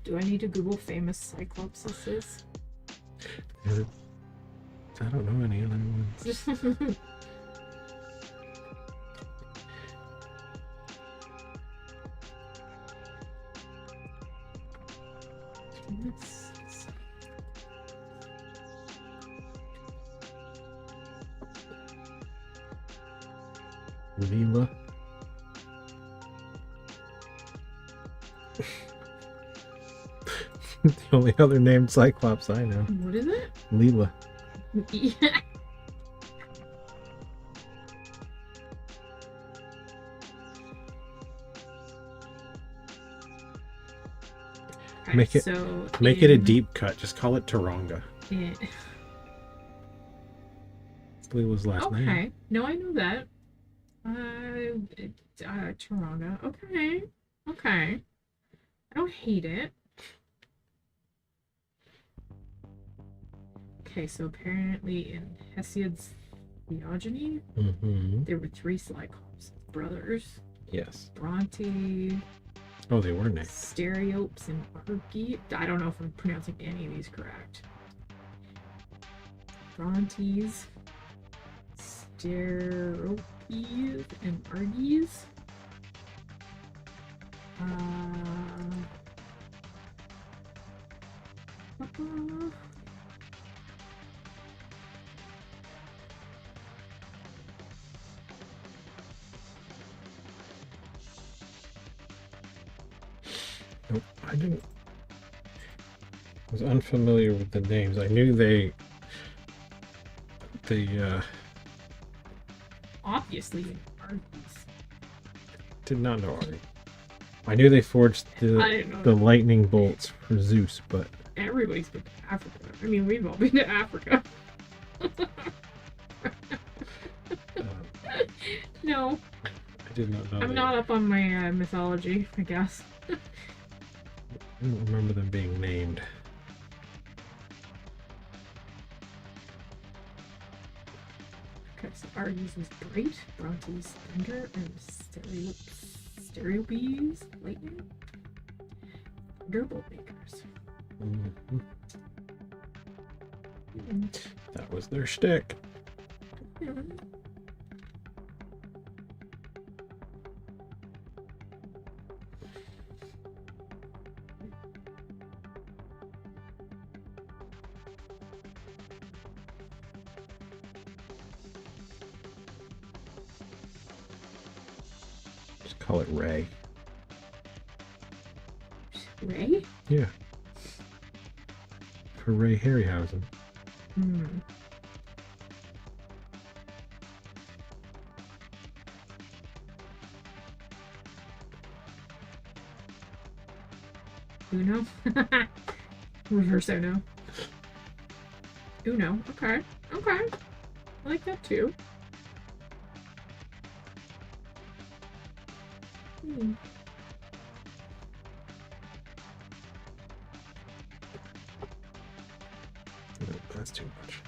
Do I need to Google famous Cyclopses? I don't know any other ones. Leela. The only other named Cyclops I know. What is it? Leela. Yeah. Make it a deep cut. Just call it Taronga. Yeah. It's Leela's last name. Okay. No, I know that. Taronga. Okay. Okay. I don't hate it. Okay, so apparently in Hesiod's Theogony, there were 3 Cyclops brothers. Yes. Bronte. Oh, they were named. Stereopes and Argy. I don't know if I'm pronouncing any of these correct. Brontes. Stereopes and Argies. Nope, I didn't. I was unfamiliar with the names. I knew they obviously Argies. Did not know Argy. I knew they forged the lightning bolts for Zeus, but everybody's been to Africa. I mean, we've all been to Africa. No. I did not know. I'm not up on my mythology, I guess. I don't remember them being named. Okay, so Argus was bright, Bronte's thunder, and Stereopes lightning. Thunderbolt makers. That was their shtick. Yeah. Call it Ray. Ray? Yeah. For Ray Harryhausen. Uno? Reverse Uno. Uno. Okay. Okay. I like that too. No, that's too much.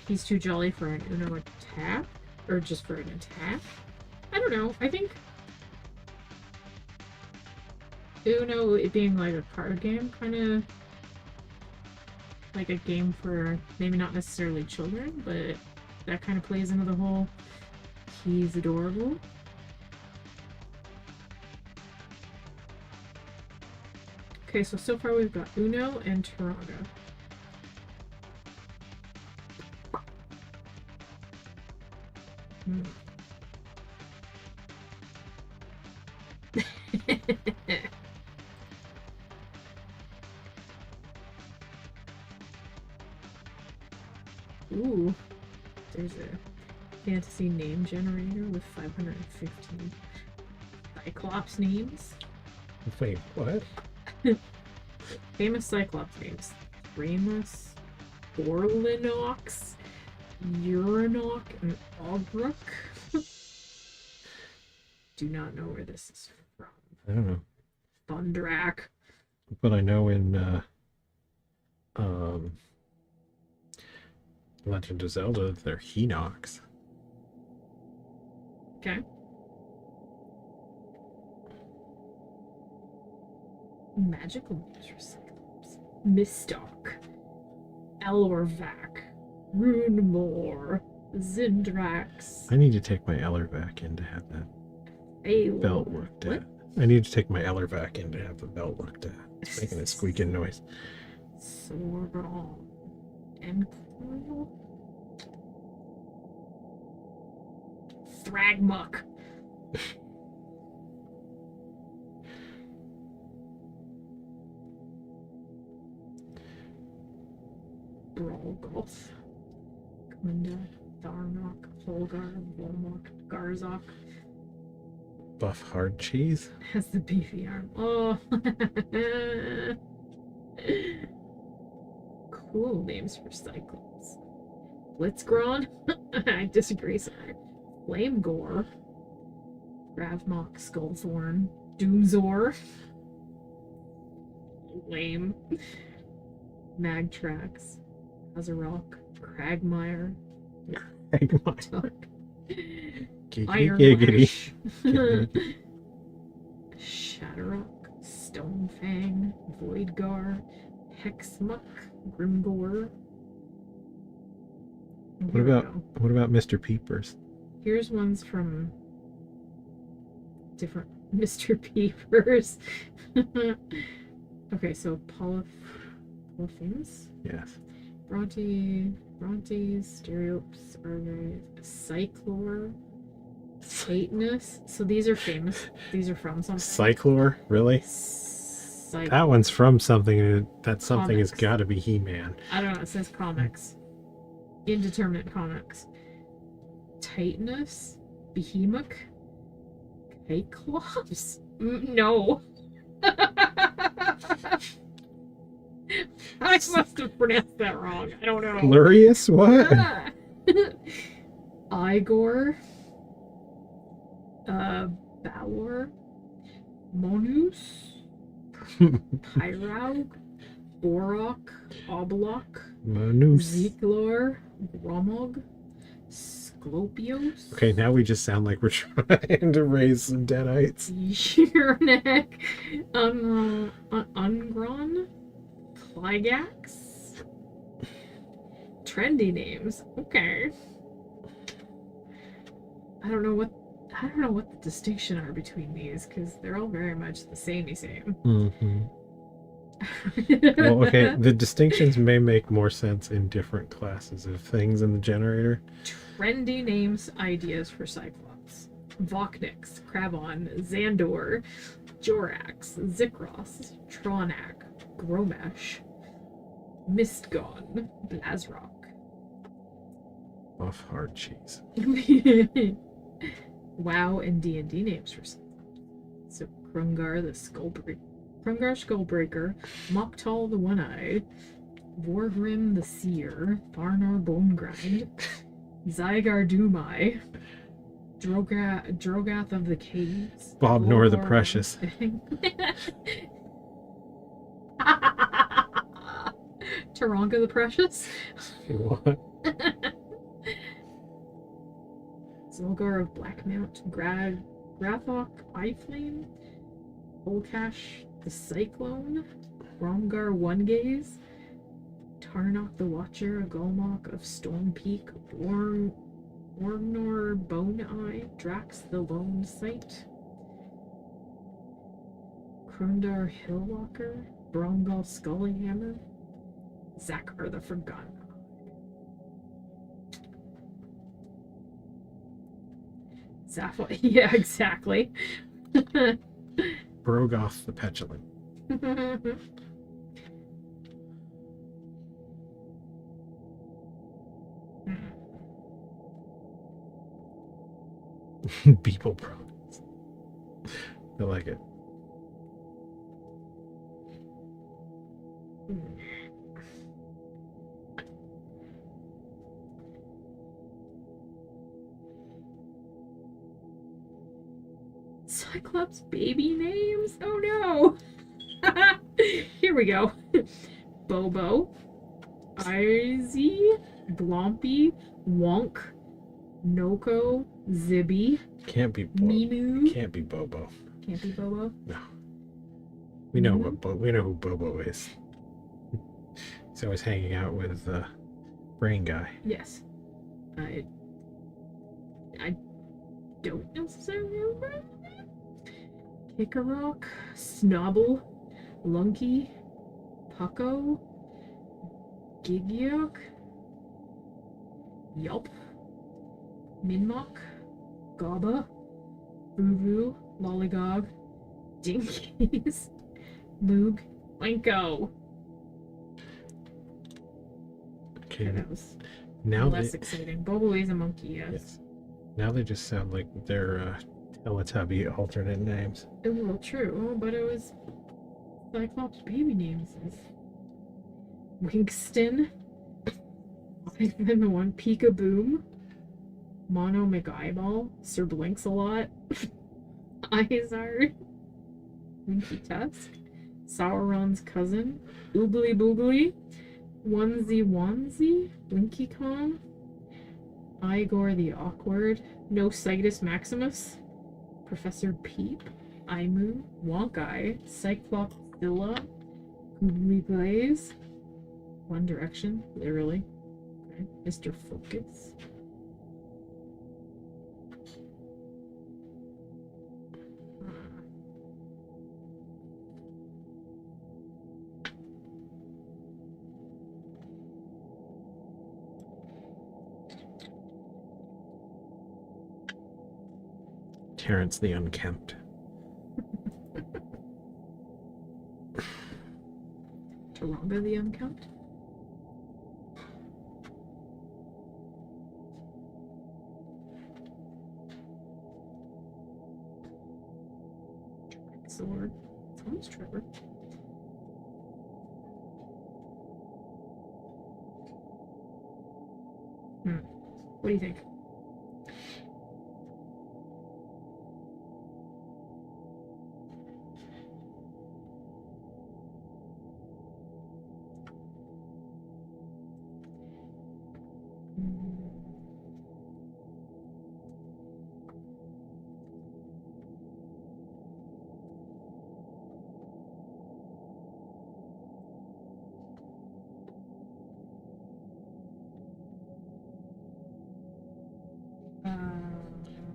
He's too jolly for an Uno attack? Or just for an attack? I don't know. I think Uno, it being like a card game, kind of like a game for maybe not necessarily children, but that kind of plays into the whole he's adorable. Okay, so far we've got Uno and Taranga. Ooh, there's a fantasy name generator with 515 Cyclops names. Wait, what? Famous Cyclops names: Ramus, Orlinox, Uranoc, and Albrook. Do not know where this is from. I don't know. Thundrak. But I know in Legend of Zelda, they're Hinox. Okay. Magical names for Cyclops: Mistock, Elorvac, Runemore, Zindrax. I need to take my Ellervac in to have that belt looked at. I need to take my Ellervac in to have the belt looked at. It's making a squeaking noise. Sauron and Thragmuck. Brolgoth, Glinda, Tharnok, Holgar, Volmok, Garzok. Buff hard cheese? Has the beefy arm. Oh. Cool names for Cyclops. Blitzgron? I disagree, sorry. Flamegore. Ravmok, Skullthorn, Doomzor. Lame. Magtrax. Azarok, Cragmire. Giggity. Shatterrock, Stonefang, Voidgar, Hexmuck, Grimgore. What about Mr. Peepers? Here's ones from different Mr. Peepers. Okay, so Polyphemus? Yes. Brontes, Stereops, Argite, Cyclore, Satanus. So these are famous. These are from something. Cyclore? Really? That one's from something. That something has got to be He-Man. I don't know. It says comics. Indeterminate comics. Titanus, Behemoth, Cyclops. No. I must have pronounced that wrong. I don't know. Glorious? What? Igor. Balor. Monus. Pyraug. Borok. Oblok. Monus. Zeklor. Gromog. Sclopios. Okay, now we just sound like we're trying to raise some deadites. Yurnek. Ungron. Clygax. Trendy names. Okay. I don't know what the distinction are between these, because they're all very much the samey same. Mm-hmm. Well, okay, the distinctions may make more sense in different classes of things in the generator. Trendy names, ideas for Cyclops: Voknix, Krabon, Xandor, Jorax, Zikros, Tronak, Gromesh, Mistgon, Blazrock. Off hard cheese. WoW and D&D names for Cyclops. So Krungar the Skullbreaker, Moktal the One-Eyed, Vorgrim the Seer, Tharnar Bonegrind, Zygar Dumai, Drogath of the Caves, Bob Nor the Precious. Taronga the Precious. What? Zolgar of Blackmount, Grathok, Eyeflame, Volcash the Cyclone, Romgar One Gaze, Tarnok the Watcher, Golmok of Storm Peak, Ornor Bone Eye, Drax the Lone Sight, Krundar Hillwalker, Brongal Skullhammer, Zakar the Forgotten. Zappa, yeah, exactly. Brogoth the Petulant. Beeple Brogoth. I like it. Cyclops baby names? Oh no! Here we go. Bobo, Izzy, Glompy, Wonk, Noko, Zibby. Can't be Mimu. Can't be Bobo. Can't be Bobo. No. We know we know who Bobo is. He's always hanging out with Brain Guy. Yes. I don't necessarily remember. Kikarok, Snobble, Lunky, Pucko, Gigyok, Yelp, Minmok, Gaba, Boo-Boo, Lollygog, Dinkies, Moog, Wanko. Okay, that was now less exciting. Bobo is a monkey, yes. Now they just sound like they're Teletubby alternate names. Well, true, but it was Cyclops baby names. Winkston, and the one Peekaboom, Mono McEyeball, Sir Blinks-a-Lot, Izard, Winky Tusk, Sauron's cousin, Oogly Boogly, Onesie Onesie, Blinky Kong, Igor the Awkward, Nositis Maximus, Professor Peep, Imu, Wonkai, Cyclopsilla, Googly Glaze, One Direction, literally, okay. Mr. Focus. Terrence the Unkempt. Taranga the Unkempt? Sword. It's almost Trevor. What do you think?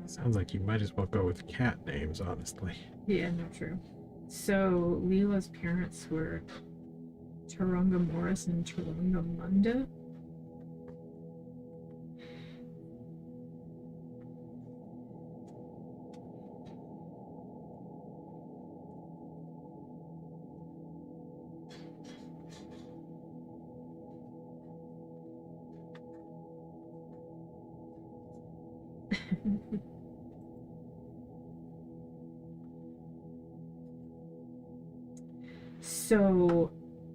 Sounds like you might as well go with cat names, honestly. Yeah, no, true. So, Leela's parents were Turunga Morris and Turunga Munda. So,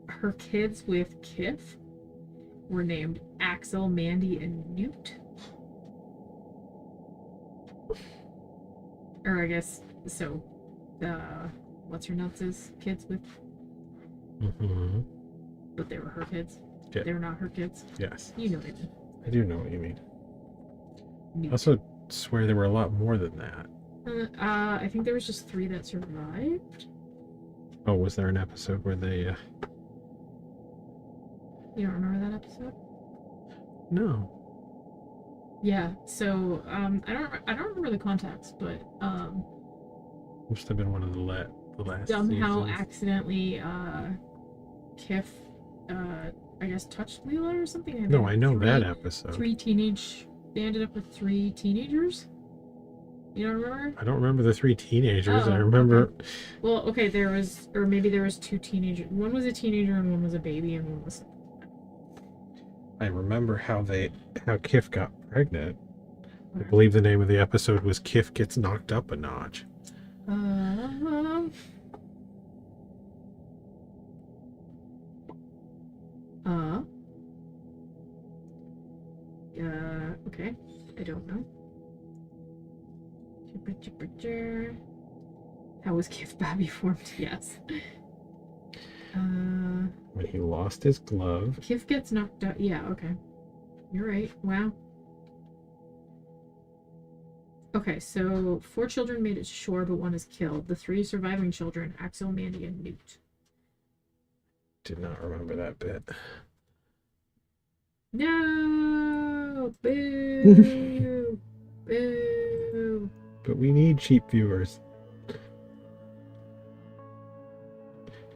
her kids with Kif were named Axel, Mandy, and Newt. Or I guess, so, what's her nuts' kids with? Mm-hmm. But they were her kids? Yeah. They were not her kids? Yes. You know what I mean. I do know what you mean. Newt. Also, swear there were a lot more than that. I think there was just 3 that survived. Oh, was there an episode where they? You don't remember that episode? No. Yeah. So I don't remember the context, but Must have been one of the last. Somehow seasons. Accidentally Kif I guess touched Leela or something. And No, I know that episode. They ended up with 3 teenagers. You don't remember? I don't remember the 3 teenagers. Oh, I remember. Okay. Well, okay, maybe there was 2 teenagers. One was a teenager and one was a baby and one was. I remember how Kif got pregnant. I believe the name of the episode was Kif Gets Knocked Up a Notch. Okay. I don't know. How was Kif Babby formed? Yes. When he lost his glove. Kif gets knocked out. Yeah, okay. You're right. Wow. Okay, so 4 children made it to shore, but 1 is killed. The 3 surviving children, Axel, Mandy, and Newt. Did not remember that bit. No! Boo! Boo! But we need cheap viewers.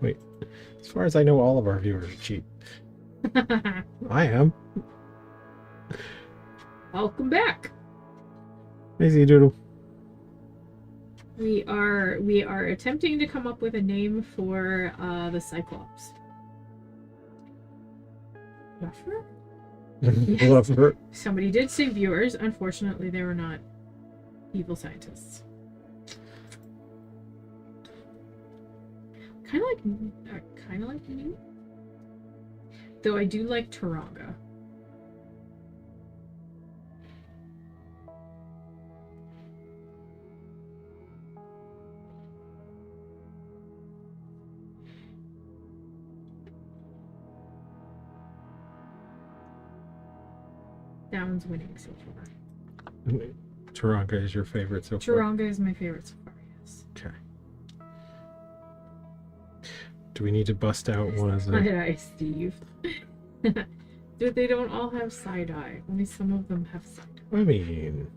Wait, as far as I know, all of our viewers are cheap. I am. Welcome back. Lazy Doodle. We are attempting to come up with a name for the Cyclops. Buffer? Love her. Somebody did say viewers. Unfortunately, they were not evil scientists. Kind of like me. Though I do like Taranga. That one's winning so far. Taranga is your favorite so far? Taranga is my favorite so far, yes. Okay. Do we need to bust out one of the... Side-eye, Steve. Dude, they don't all have side-eye. Only some of them have side-eye. I mean...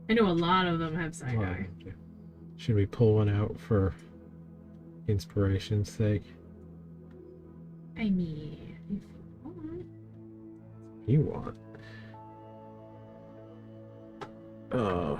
I know a lot of them have side-eye. Should we pull one out for inspiration's sake? I mean, if you want. Oh.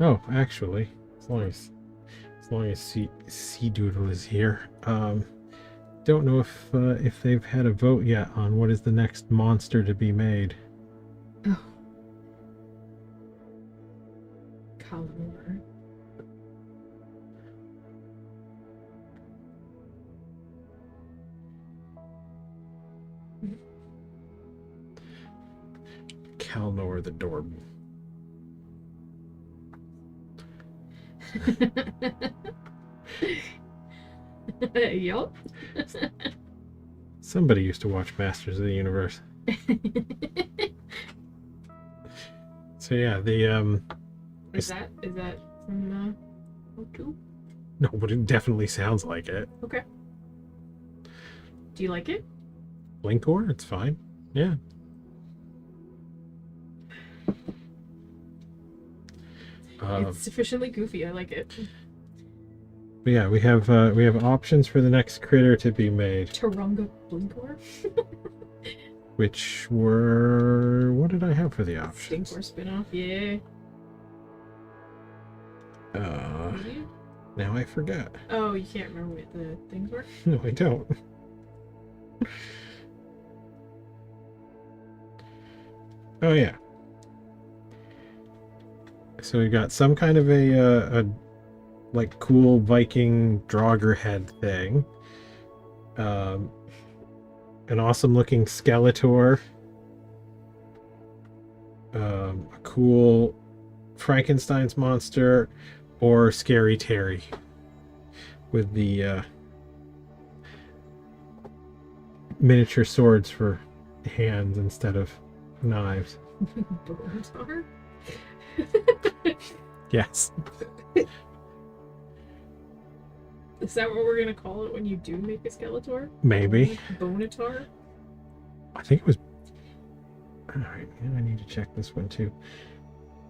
Oh, actually, as long as Sea Doodle is here, don't know if they've had a vote yet on what is the next monster to be made. Oh. Calor. Calnor the Door. Yup. Somebody used to watch Masters of the Universe. So yeah, the Is that from Hoku? No, but it definitely sounds like it. Okay. Do you like it? Blinkor? It's fine. Yeah. It's sufficiently goofy. I like it. But yeah, we have options for the next critter to be made. Taranga Blinkor? Which were... What did I have for the options? Blinkor spinoff, yeah. Now I forgot. Oh, you can't remember what the things were? No, I don't. Oh yeah. So we got some kind of a like cool Viking Draugr head thing. An awesome looking Skeletor. a cool Frankenstein's monster or Scary Terry with the miniature swords for hands instead of knives. Bonetar? Yes. Is that what we're gonna call it when you do make a Skeletor? Maybe. Bonetar? I think it was. Alright, I need to check this one too.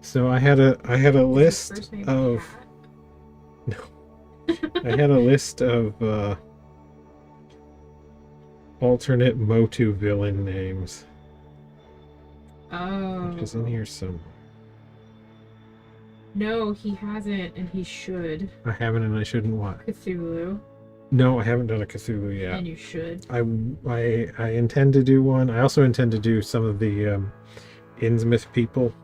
So I had a list of. No. I had a list of alternate Motu villain names. Oh. Which is in here somewhere. No, he hasn't, and he should. I haven't, and I shouldn't. What? Cthulhu. No, I haven't done a Cthulhu yet. And you should. I intend to do one. I also intend to do some of the Innsmouth people.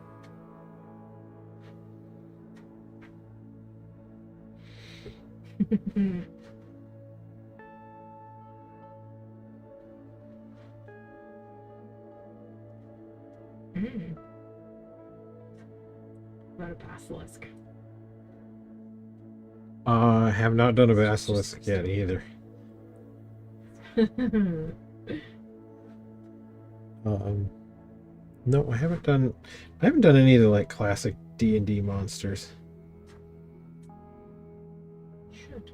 What about a basilisk? I have not done a basilisk yet either. No, I haven't done any of the like classic D&D monsters. Should.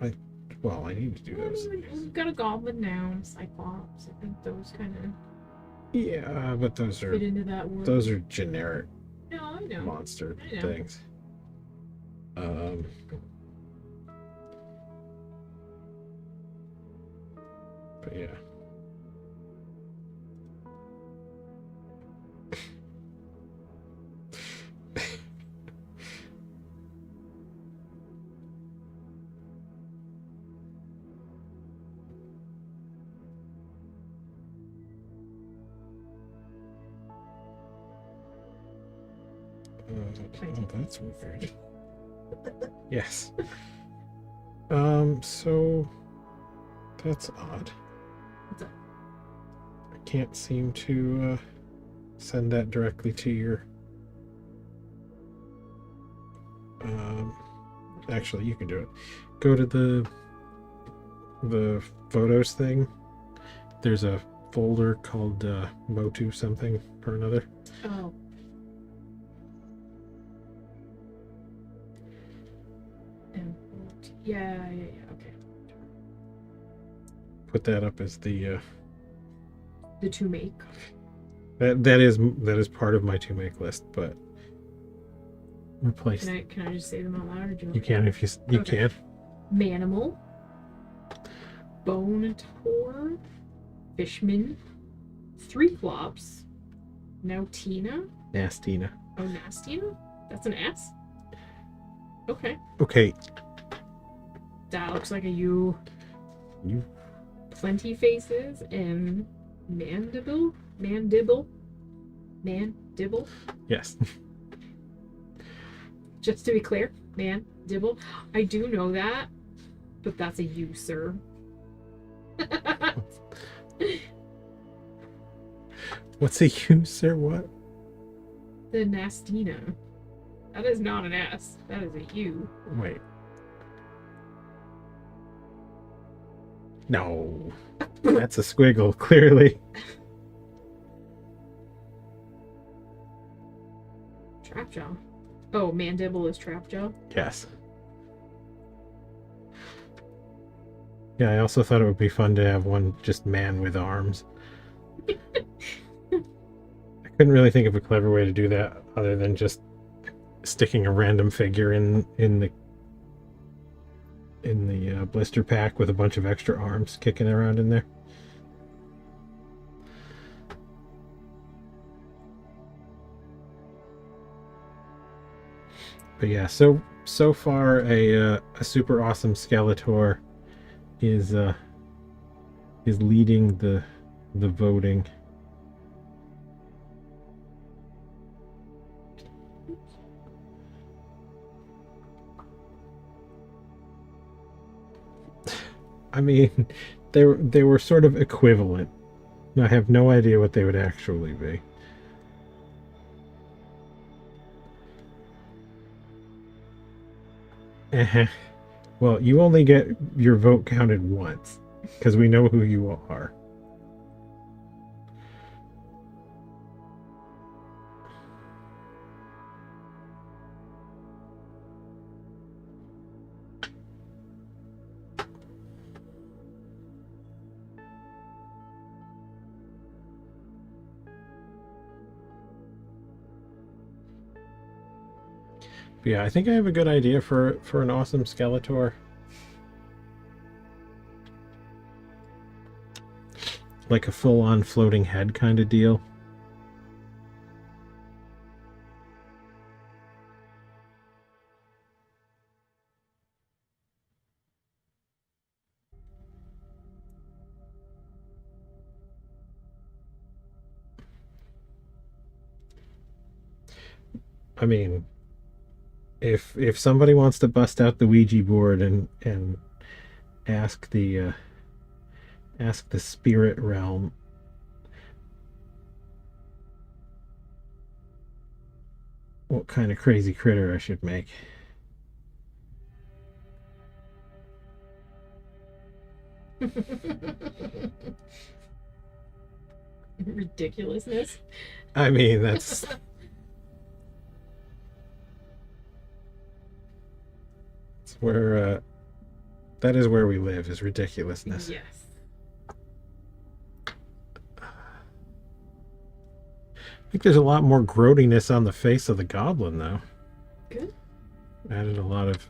I need to do those. We've got a goblin now and cyclops. I think those kind of Yeah, but those are fit into that world. those are generic No, I know. monster I know. things. But yeah. Oh, that's weird. Yes. So that's odd. What's up? I can't seem to send that directly to your. Actually, you can do it. Go to the photos thing. There's a folder called Motu something or another. Oh. Yeah, okay. Put that up as the to make. that is part of my to make list, but replace. Can I just say them out loud, or do You can if you Okay. can. Manimal, Bonetor, Fishman, Threeclops, Nautina. Nastina. Oh, Nastina? That's an S? Okay. Okay. That looks like a U. You. Plenty faces and Mandible? Yes. Just to be clear, Mandible. I do know that, but that's a U, sir. What's a use or what? The Nastina. That is not an S. That is a U. Wait. No. That's a squiggle, clearly. Trapjaw. Oh, Mandible is Trapjaw? Yes. Yeah, I also thought it would be fun to have one just man with arms. I couldn't really think of a clever way to do that other than just sticking a random figure in the blister pack with a bunch of extra arms kicking around in there. But yeah, so far a super awesome Skeletor is leading the voting. I mean, they were sort of equivalent. I have no idea what they would actually be. Well, you only get your vote counted once, because we know who you are. But yeah, I think I have a good idea for an awesome Skeletor. Like a full-on floating head kind of deal. I mean, if somebody wants to bust out the Ouija board and ask the spirit realm what kind of crazy critter I should make. Ridiculousness. I mean, that's where that is where we live, is ridiculousness. Yes. I think there's a lot more growtiness on the face of the goblin, though. Good. Added a lot of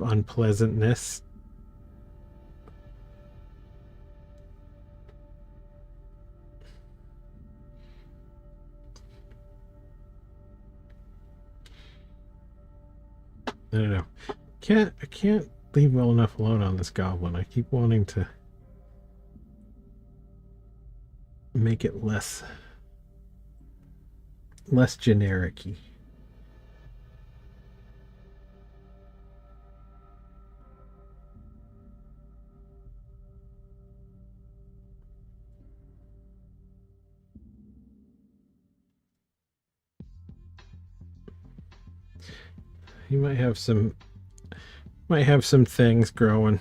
unpleasantness. I don't know. I can't leave well enough alone on this goblin. I keep wanting to make it less generic-y. He might have some things growing.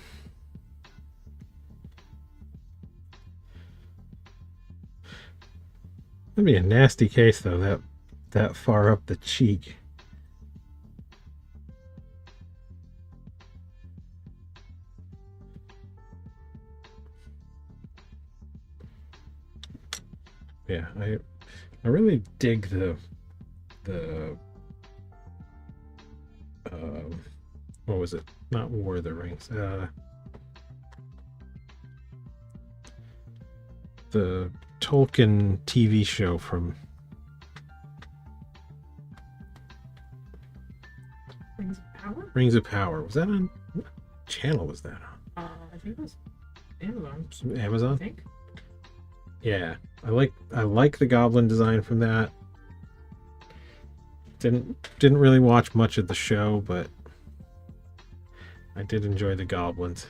That'd be a nasty case, though, that far up the cheek. Yeah, I really dig the what was it? Not War of the Rings. The Tolkien TV show from Rings of Power? Rings of Power. Was that on what channel was that on? I think it was Amazon. Amazon? I think. Yeah. I like the goblin design from that. Didn't really watch much of the show, but I did enjoy the goblins.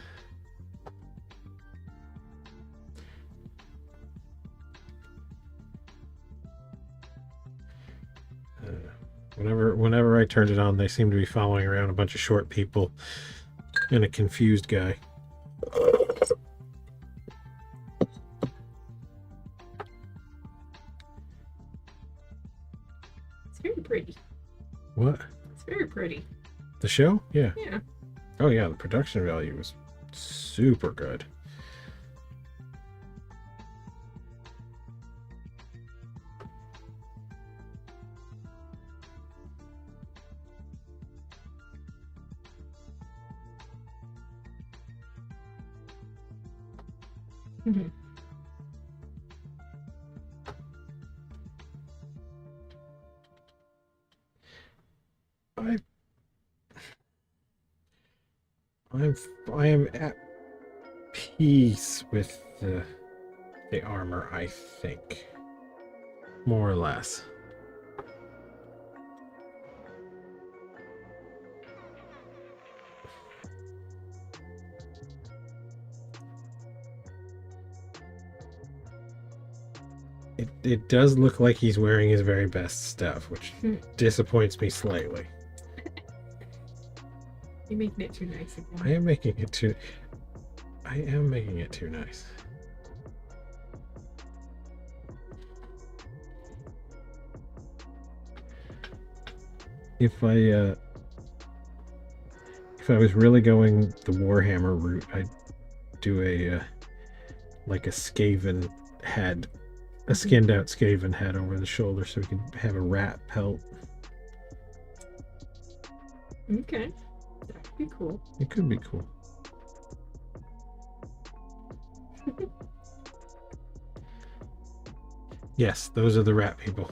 Whenever I turned it on, they seemed to be following around a bunch of short people and a confused guy. It's very pretty. What? It's very pretty. The show? Yeah. Yeah. Oh yeah, the production value was super good. Mm-hmm. I am at peace with the armor, I think. More or less. It does look like he's wearing his very best stuff, which disappoints me slightly. You're making it too nice again. I am making it too nice. If I was really going the Warhammer route, I'd do a like a Skaven head, a skinned out Skaven head over the shoulder, so we could have a rat pelt. Okay, that could be cool. It could be cool. Yes, those are the rat people.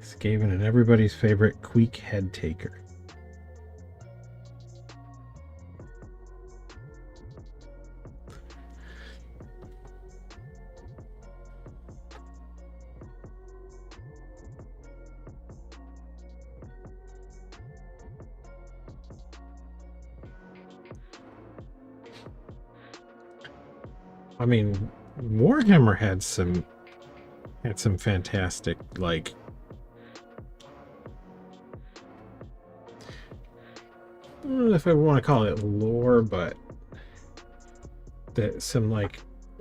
Skaven and everybody's favorite Queek head taker. I mean, Warhammer had some fantastic, like, I don't know if I want to call it lore, but some like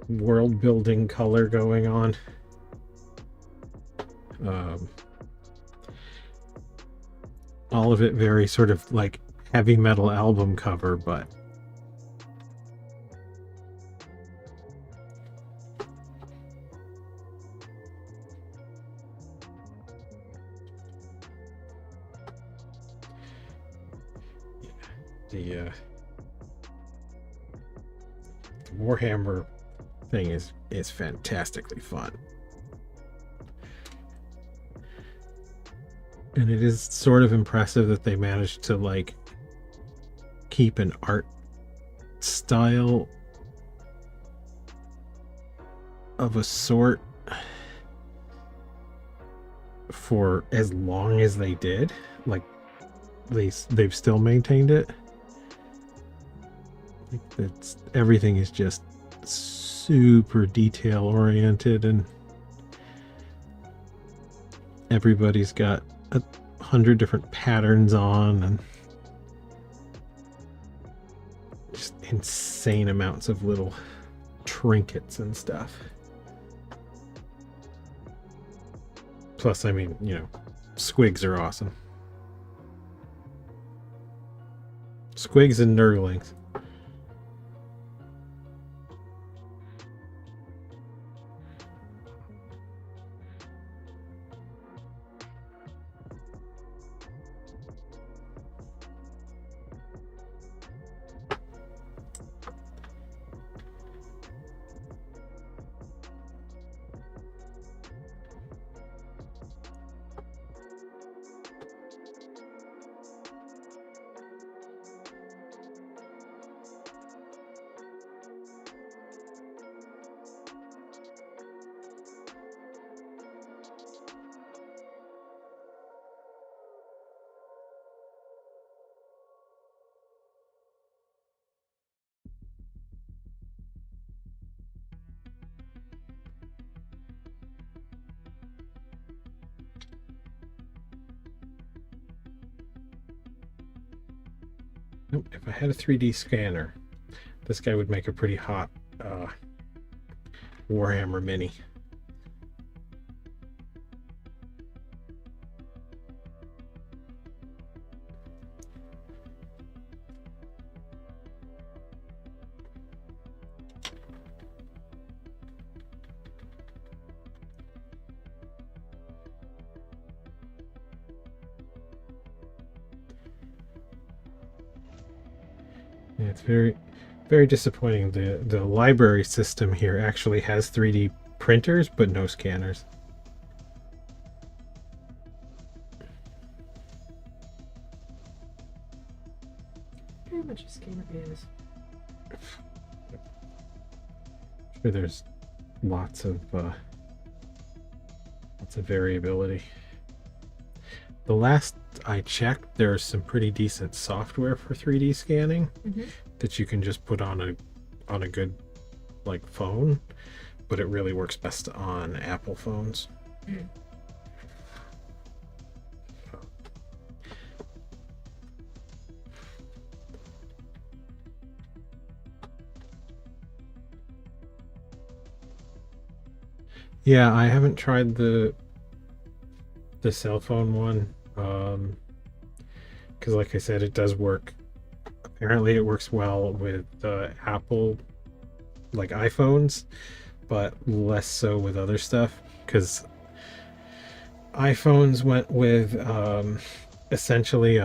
world building color going on. All of it very sort of like heavy metal album cover, but the Warhammer thing is fantastically fun. And it is sort of impressive that they managed to like keep an art style of a sort for as long as they did. Like they've still maintained it. Everything is just super detail oriented, and everybody's got 100 different patterns on, and just insane amounts of little trinkets and stuff. Plus, I mean, you know, squigs are awesome. Squigs and nurglings. Nope, if I had a 3D scanner, this guy would make a pretty hot Warhammer mini. Yeah, it's very, very disappointing. The library system here actually has 3D printers, but no scanners. How much a scanner is? Sure, there's lots of variability. the last I checked, there's some pretty decent software for 3D scanning that you can just put on a good like phone, but it really works best on Apple phones. Yeah, I haven't tried the cell phone one, because like I said, it does work. Apparently it works well with Apple like iPhones, but less so with other stuff, because iPhones went with essentially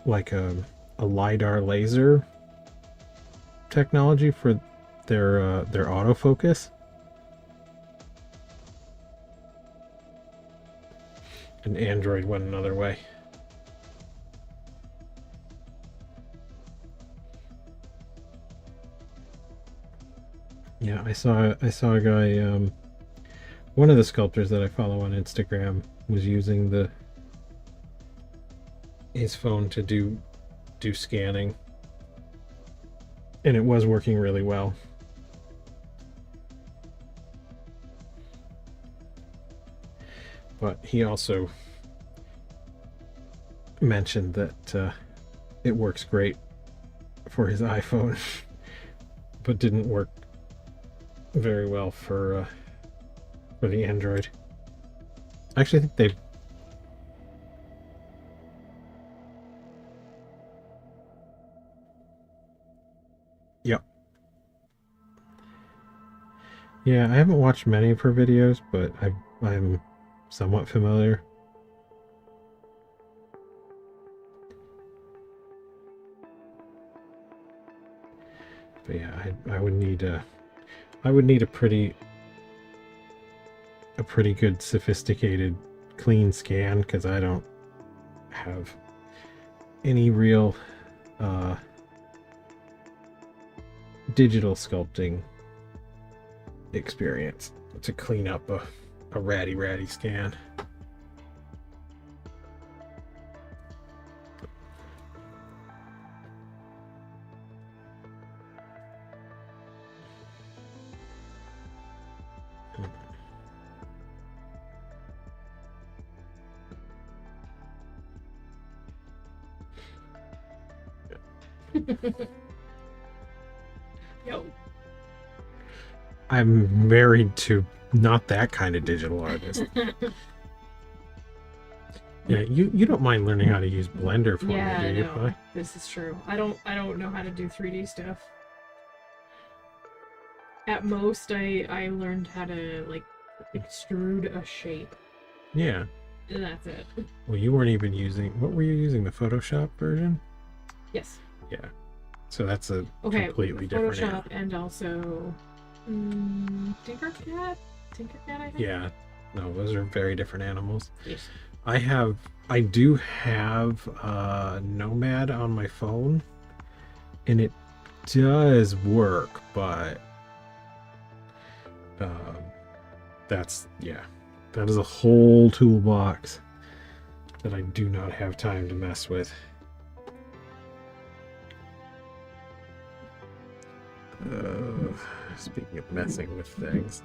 like a LiDAR laser technology for their autofocus. And Android went another way. Yeah, I saw a guy, one of the sculptors that I follow on Instagram was using his phone to do scanning, and it was working really well. But he also mentioned that it works great for his iPhone, but didn't work very well for the Android. Actually, I think they. Yep. Yeah, I haven't watched many of her videos, but I'm somewhat familiar. But yeah, I would need a pretty good sophisticated clean scan, because I don't have any real digital sculpting experience to clean up a ratty scan. Yo. I'm married to not that kind of digital artist. Yeah, you don't mind learning how to use Blender for me, do you? No, this is true. I don't know how to do 3D stuff. At most, I learned how to like extrude a shape. Yeah. And that's it. Well, you weren't even using. What were you using? The Photoshop version? Yes. Yeah. So that's a completely different. Photoshop and also Tinkercad, I think. Yeah. No, those are very different animals. Yes. I do have Nomad on my phone, and it does work, but that is a whole toolbox that I do not have time to mess with. Speaking of messing with things.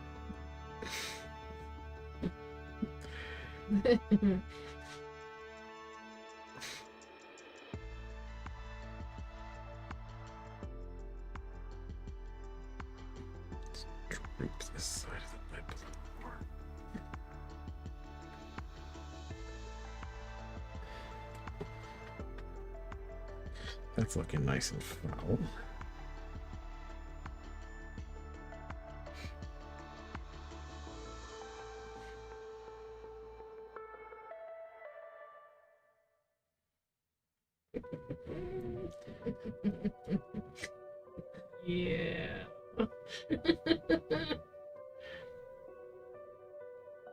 Droop this side of the bed a little more. That's looking nice and foul. Yeah.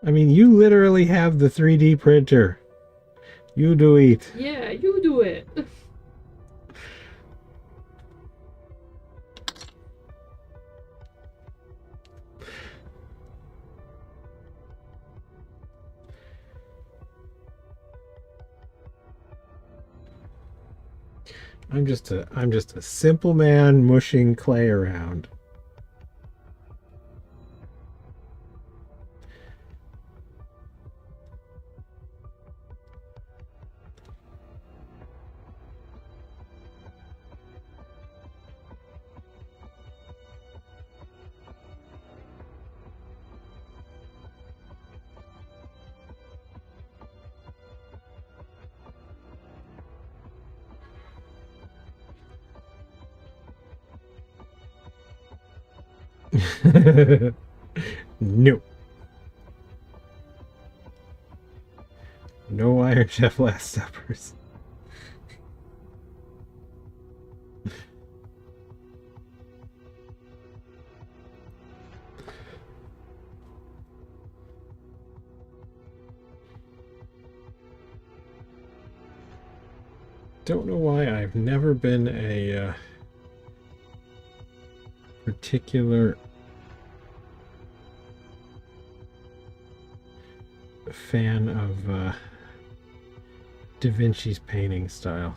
I mean, you literally have the 3D printer. You do it. Yeah, you do it. I'm just a simple man mushing clay around. No. No Iron Chef Last Suppers. Don't know why I've never been a particular fan of Da Vinci's painting style.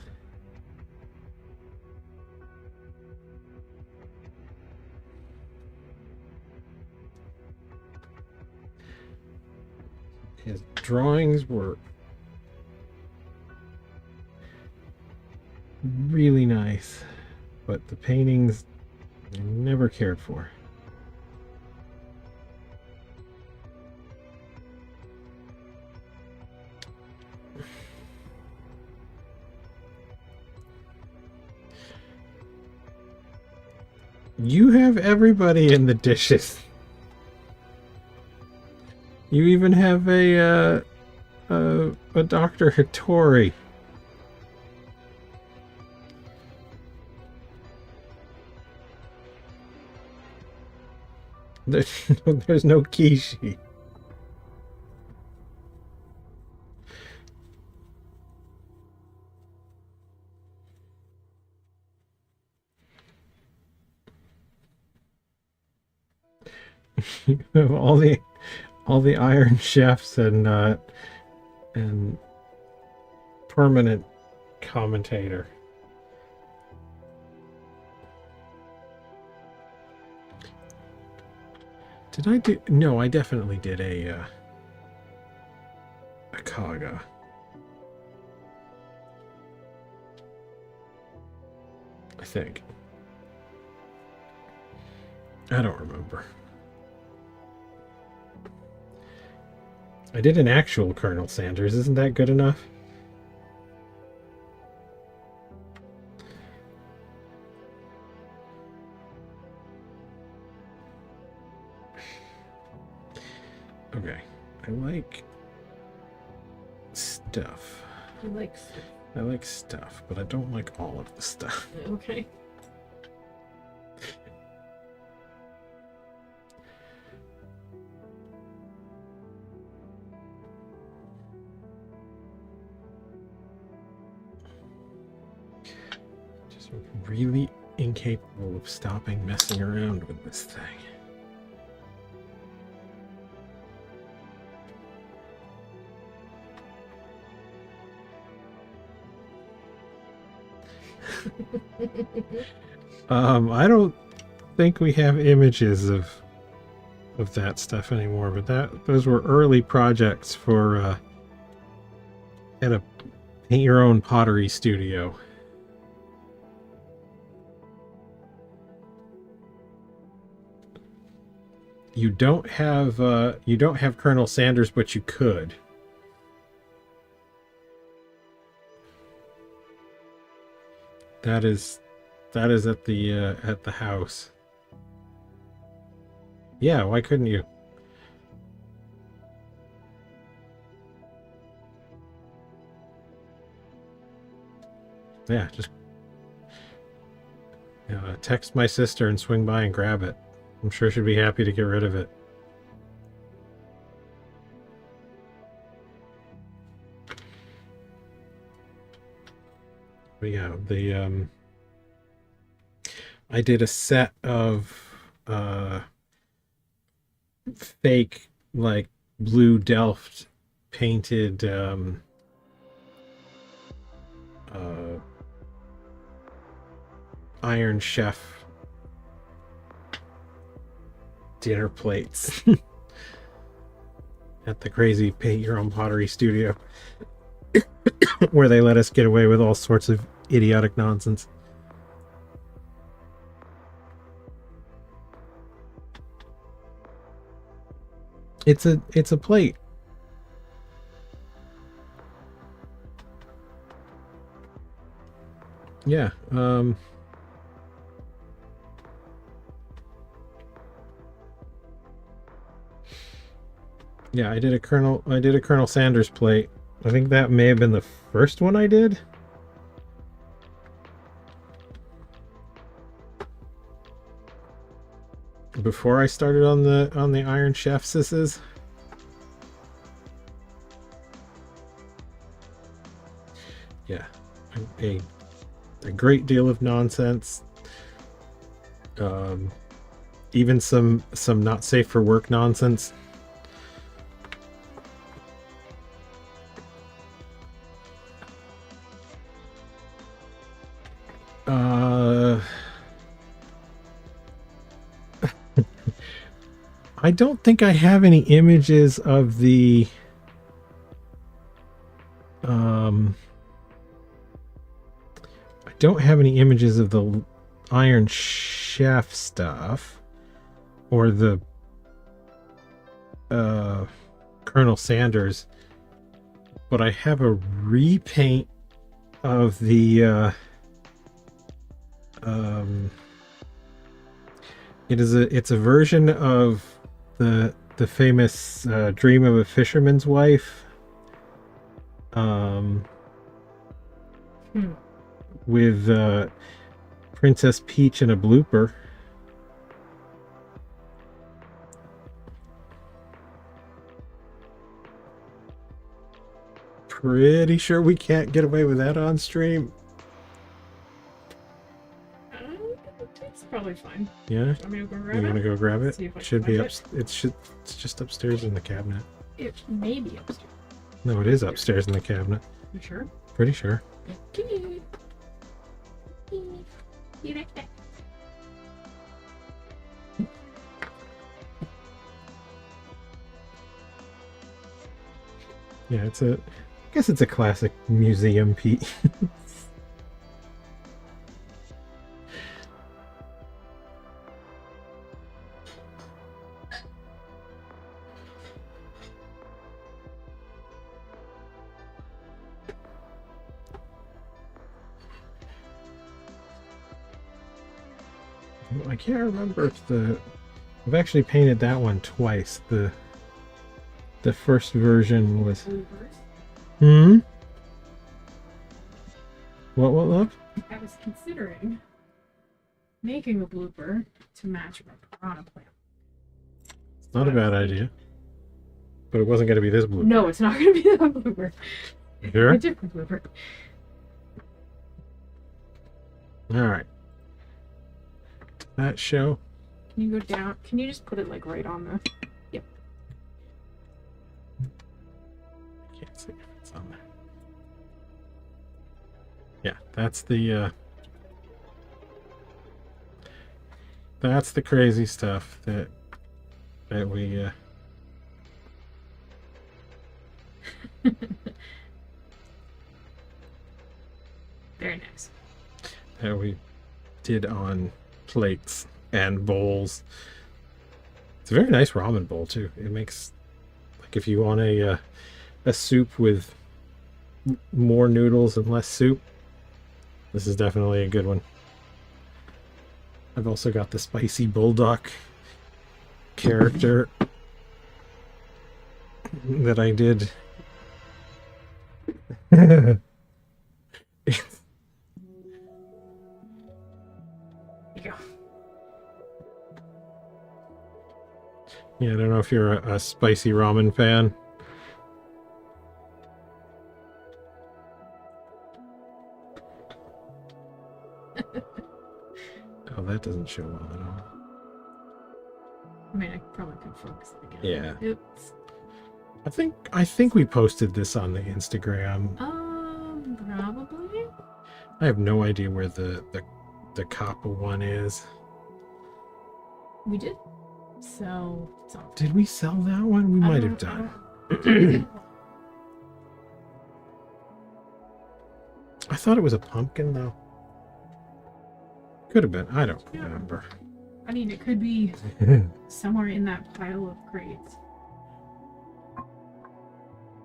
His drawings were really nice, but the paintings I never cared for. You have everybody in the dishes. You even have a Dr. Hattori. There's no Kishi. all the Iron Chefs and permanent commentator. Did I do? No, I definitely did a Kaga. I think. I don't remember. I did an actual Colonel Sanders. Isn't that good enough? Okay. I like stuff. I like stuff. I like stuff, but I don't like all of the stuff. Okay. Just really incapable of stopping messing around with this thing. I don't think we have images of that stuff anymore, but those were early projects for at a paint your own pottery studio. You don't have Colonel Sanders, but you could. That is at the house. Yeah, why couldn't you? Yeah, just text my sister and swing by and grab it. I'm sure she'd be happy to get rid of it. But yeah, I did a set of fake, like, blue Delft painted Iron Chef dinner plates at the crazy paint your own pottery studio where they let us get away with all sorts of idiotic nonsense. It's a plate. Yeah, yeah, I did a Colonel Sanders plate. I think that may have been the first one I did. Before I started on the Iron Chefs, this is. Yeah, a great deal of nonsense. Even some not safe for work nonsense. I don't think I have any images of the I don't have any images of the Iron Chef stuff or the Colonel Sanders, but I have a repaint of the it's a version of the famous Dream of a Fisherman's Wife with Princess Peach and a blooper. Pretty sure we can't get away with that on stream. It's probably fine. Yeah. Want me to go grab You it? want to go grab it? See if I Should can be find up. It's just upstairs in the cabinet. It may be upstairs. No, it is upstairs in the cabinet. You sure? Pretty sure. Okay. Be right back. Yeah, I guess it's a classic museum piece. I can't remember if I've actually painted that one twice. The first version was. Hmm. What love? I was considering making a blooper to match my piranha plant. It's not a bad idea. But it wasn't going to be this blooper. No, it's not going to be that blooper. Sure? A different blooper. Alright. That show. Can you go down? Can you just put it like right on the... Yep. I can't see if it's on there. Yeah, that's the crazy stuff that we Very nice. that we did on plates and bowls. It's a very nice ramen bowl too. It makes, like, if you want a soup with more noodles and less soup, this is definitely a good one. I've also got the spicy bulldog character that I did. Yeah, I don't know if you're a spicy ramen fan. Oh, that doesn't show well at all. I mean, I probably could focus it again. Yeah. Oops. I think we posted this on the Instagram. Probably. I have no idea where the the copper one is. We did sell something. Did we sell that one? We might have done. I thought it was a pumpkin, though. Could have been. I don't remember. I mean, it could be somewhere in that pile of crates.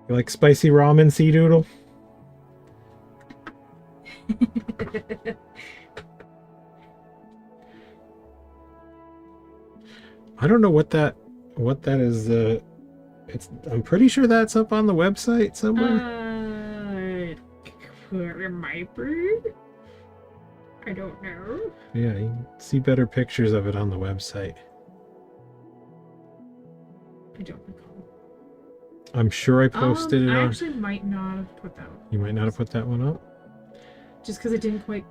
You like spicy ramen, Sea Doodle? I don't know what that is. I'm pretty sure that's up on the website somewhere. My bird? I don't know. Yeah, you can see better pictures of it on the website. I don't recall. I'm sure I posted it on. I actually might not have put that one. You might not have put that one up? Just because it didn't quite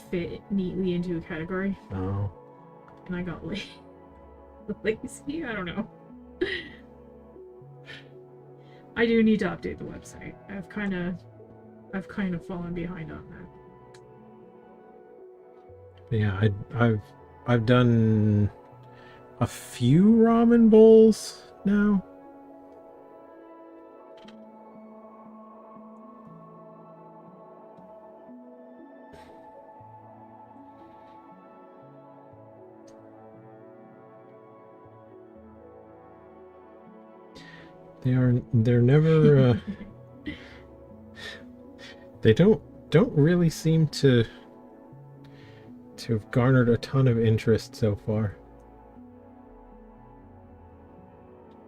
fit neatly into a category. Oh. And I got lazy. I don't know. I do need to update the website. I've kind of fallen behind on that. Yeah, I've done a few ramen bowls now. They're never they don't really seem to have garnered a ton of interest so far.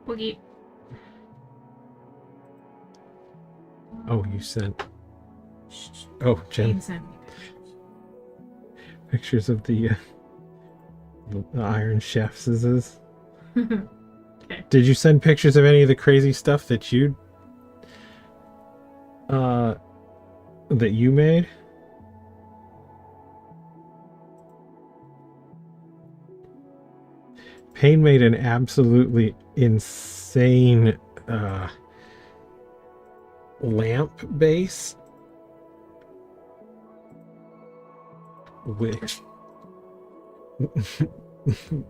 Boogie. Oh, you sent. Oh, Jen sent me pictures of the Iron Chefs. Okay. Did you send pictures of any of the crazy stuff that you made? Payne made an absolutely insane lamp base,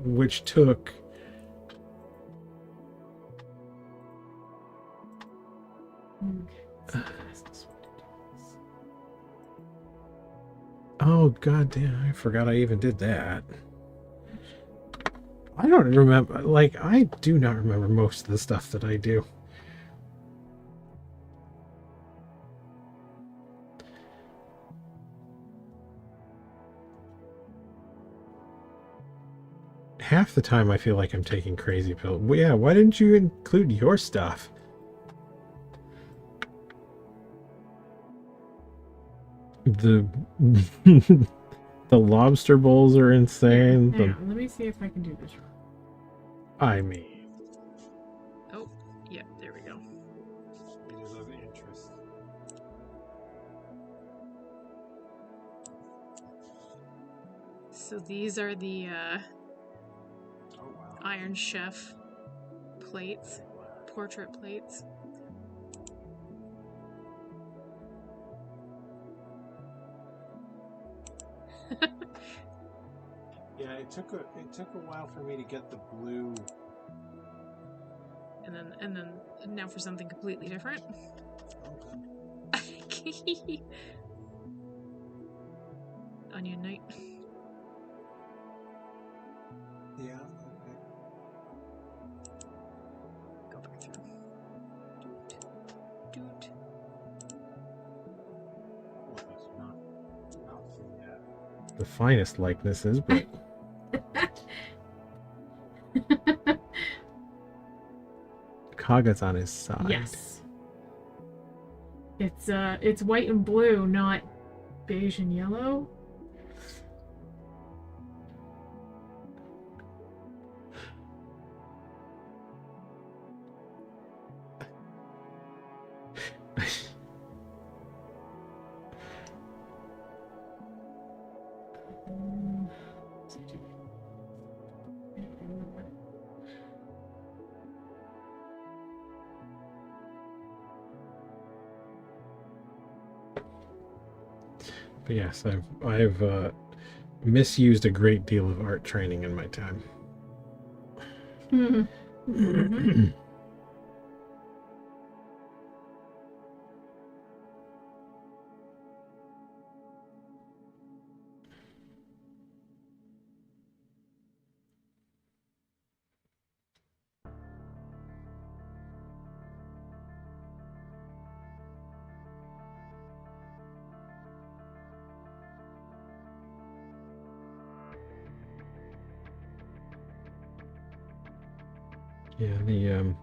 which took oh god damn, I forgot I even did that. I don't remember, like, I do not remember most of the stuff that I do. Half the time I feel like I'm taking crazy pills. Well, yeah, why didn't you include your stuff? The the lobster bowls are insane. Yeah, let me see if I can do this. I mean, oh, yeah, there we go. Of interest. So these are the Iron Chef plates, portrait plates. Yeah, it took a while for me to get the blue. And then now for something completely different. Okay. Onion night. Yeah. Go back through. Doot. The finest likenesses, but Kaga's on his side. Yes. It's white and blue, not beige and yellow. But yes, I've misused a great deal of art training in my time. Mm-hmm. Yeah, the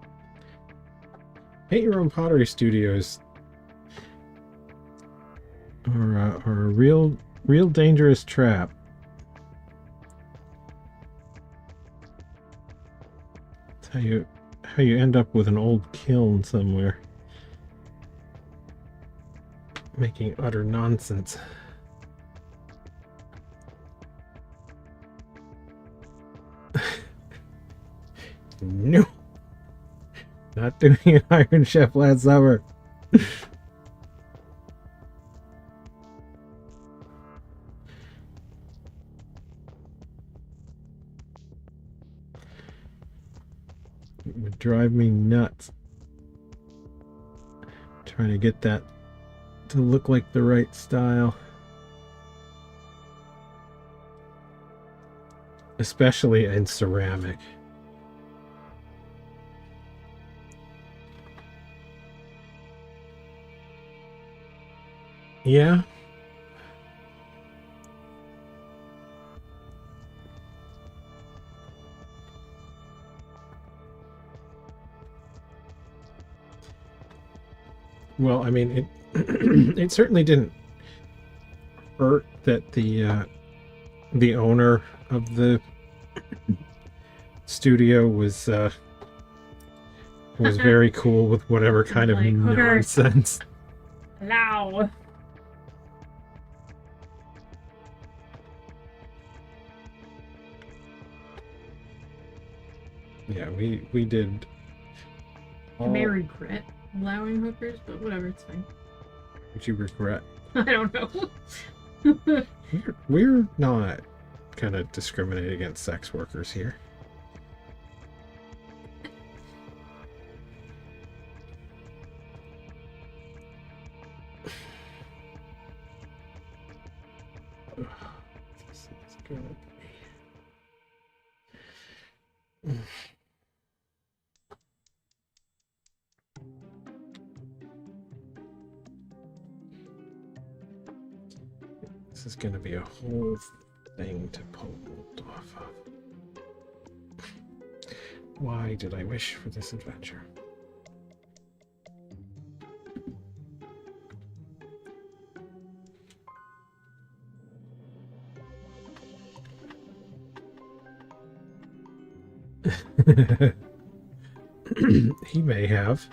paint your own pottery studios are a real dangerous trap. It's how you end up with an old kiln somewhere, making utter nonsense. No, not doing an Iron Chef last summer. It would drive me nuts trying to get that to look like the right style, especially in ceramic. Yeah. Well, I mean, it it certainly didn't hurt that the owner of the studio was very cool with whatever kind of Like, nonsense. Allow. Yeah, we did. I may regret allowing hookers, but whatever, it's fine. Would you regret? I don't know. We're not gonna discriminate against sex workers here. This is gonna be... This is going to be a whole thing to pull off of. Why did I wish for this adventure? He may have.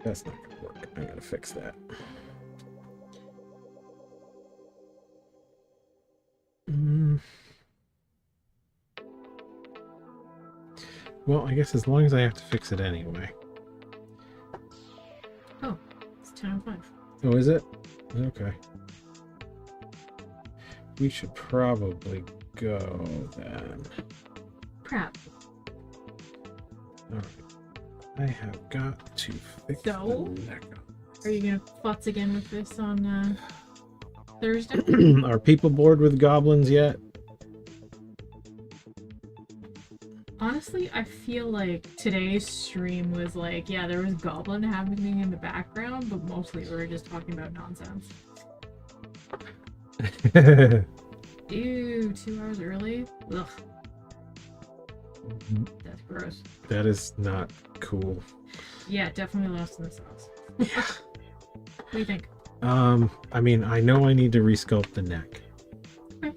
That's not gonna work. I'm gonna fix that. Well, I guess as long as I have to fix it anyway. Oh, it's 10:05. Oh, is it? Okay. We should probably go then. Crap. Alright. I have got to fix So? the neck up. Are you gonna futz again with this on Thursday? Are people bored with goblins yet? Honestly, I feel like today's stream was like, yeah, there was Goblin happening in the background, but mostly we were just talking about nonsense. Ew, 2 hours early? Ugh. That's gross. That is not cool. Yeah, definitely lost in the sauce. What do you think? I mean, I know I need to resculpt the neck. Okay.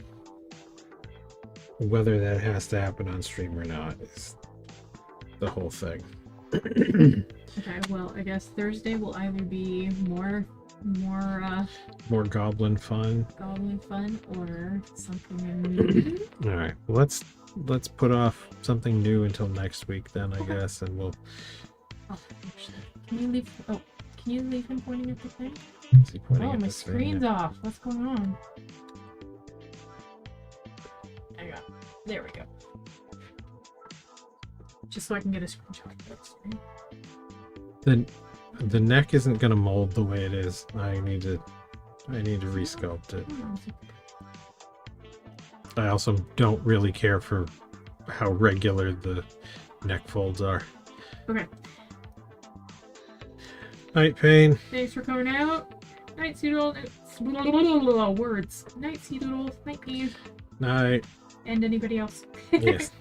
Whether that has to happen on stream or not is the whole thing. Okay, well, I guess Thursday will either be more Goblin fun. Goblin fun or something new. All right, let's put off something new until next week then, I guess, and we'll. Oh, actually, can you leave him pointing at the thing? Is he pointing Oh, at my the thing? screen's off. What's going on? Hang on. There we go. Just so I can get a screenshot of that screen. The neck isn't gonna mold the way it is. I need to resculpt it. I also don't really care for how regular the neck folds are. Okay. Night, Pain. Thanks for coming out. Night, Seadoodle. Words. Night, Seadoodle. Night, Pain. Night. And anybody else. Yes.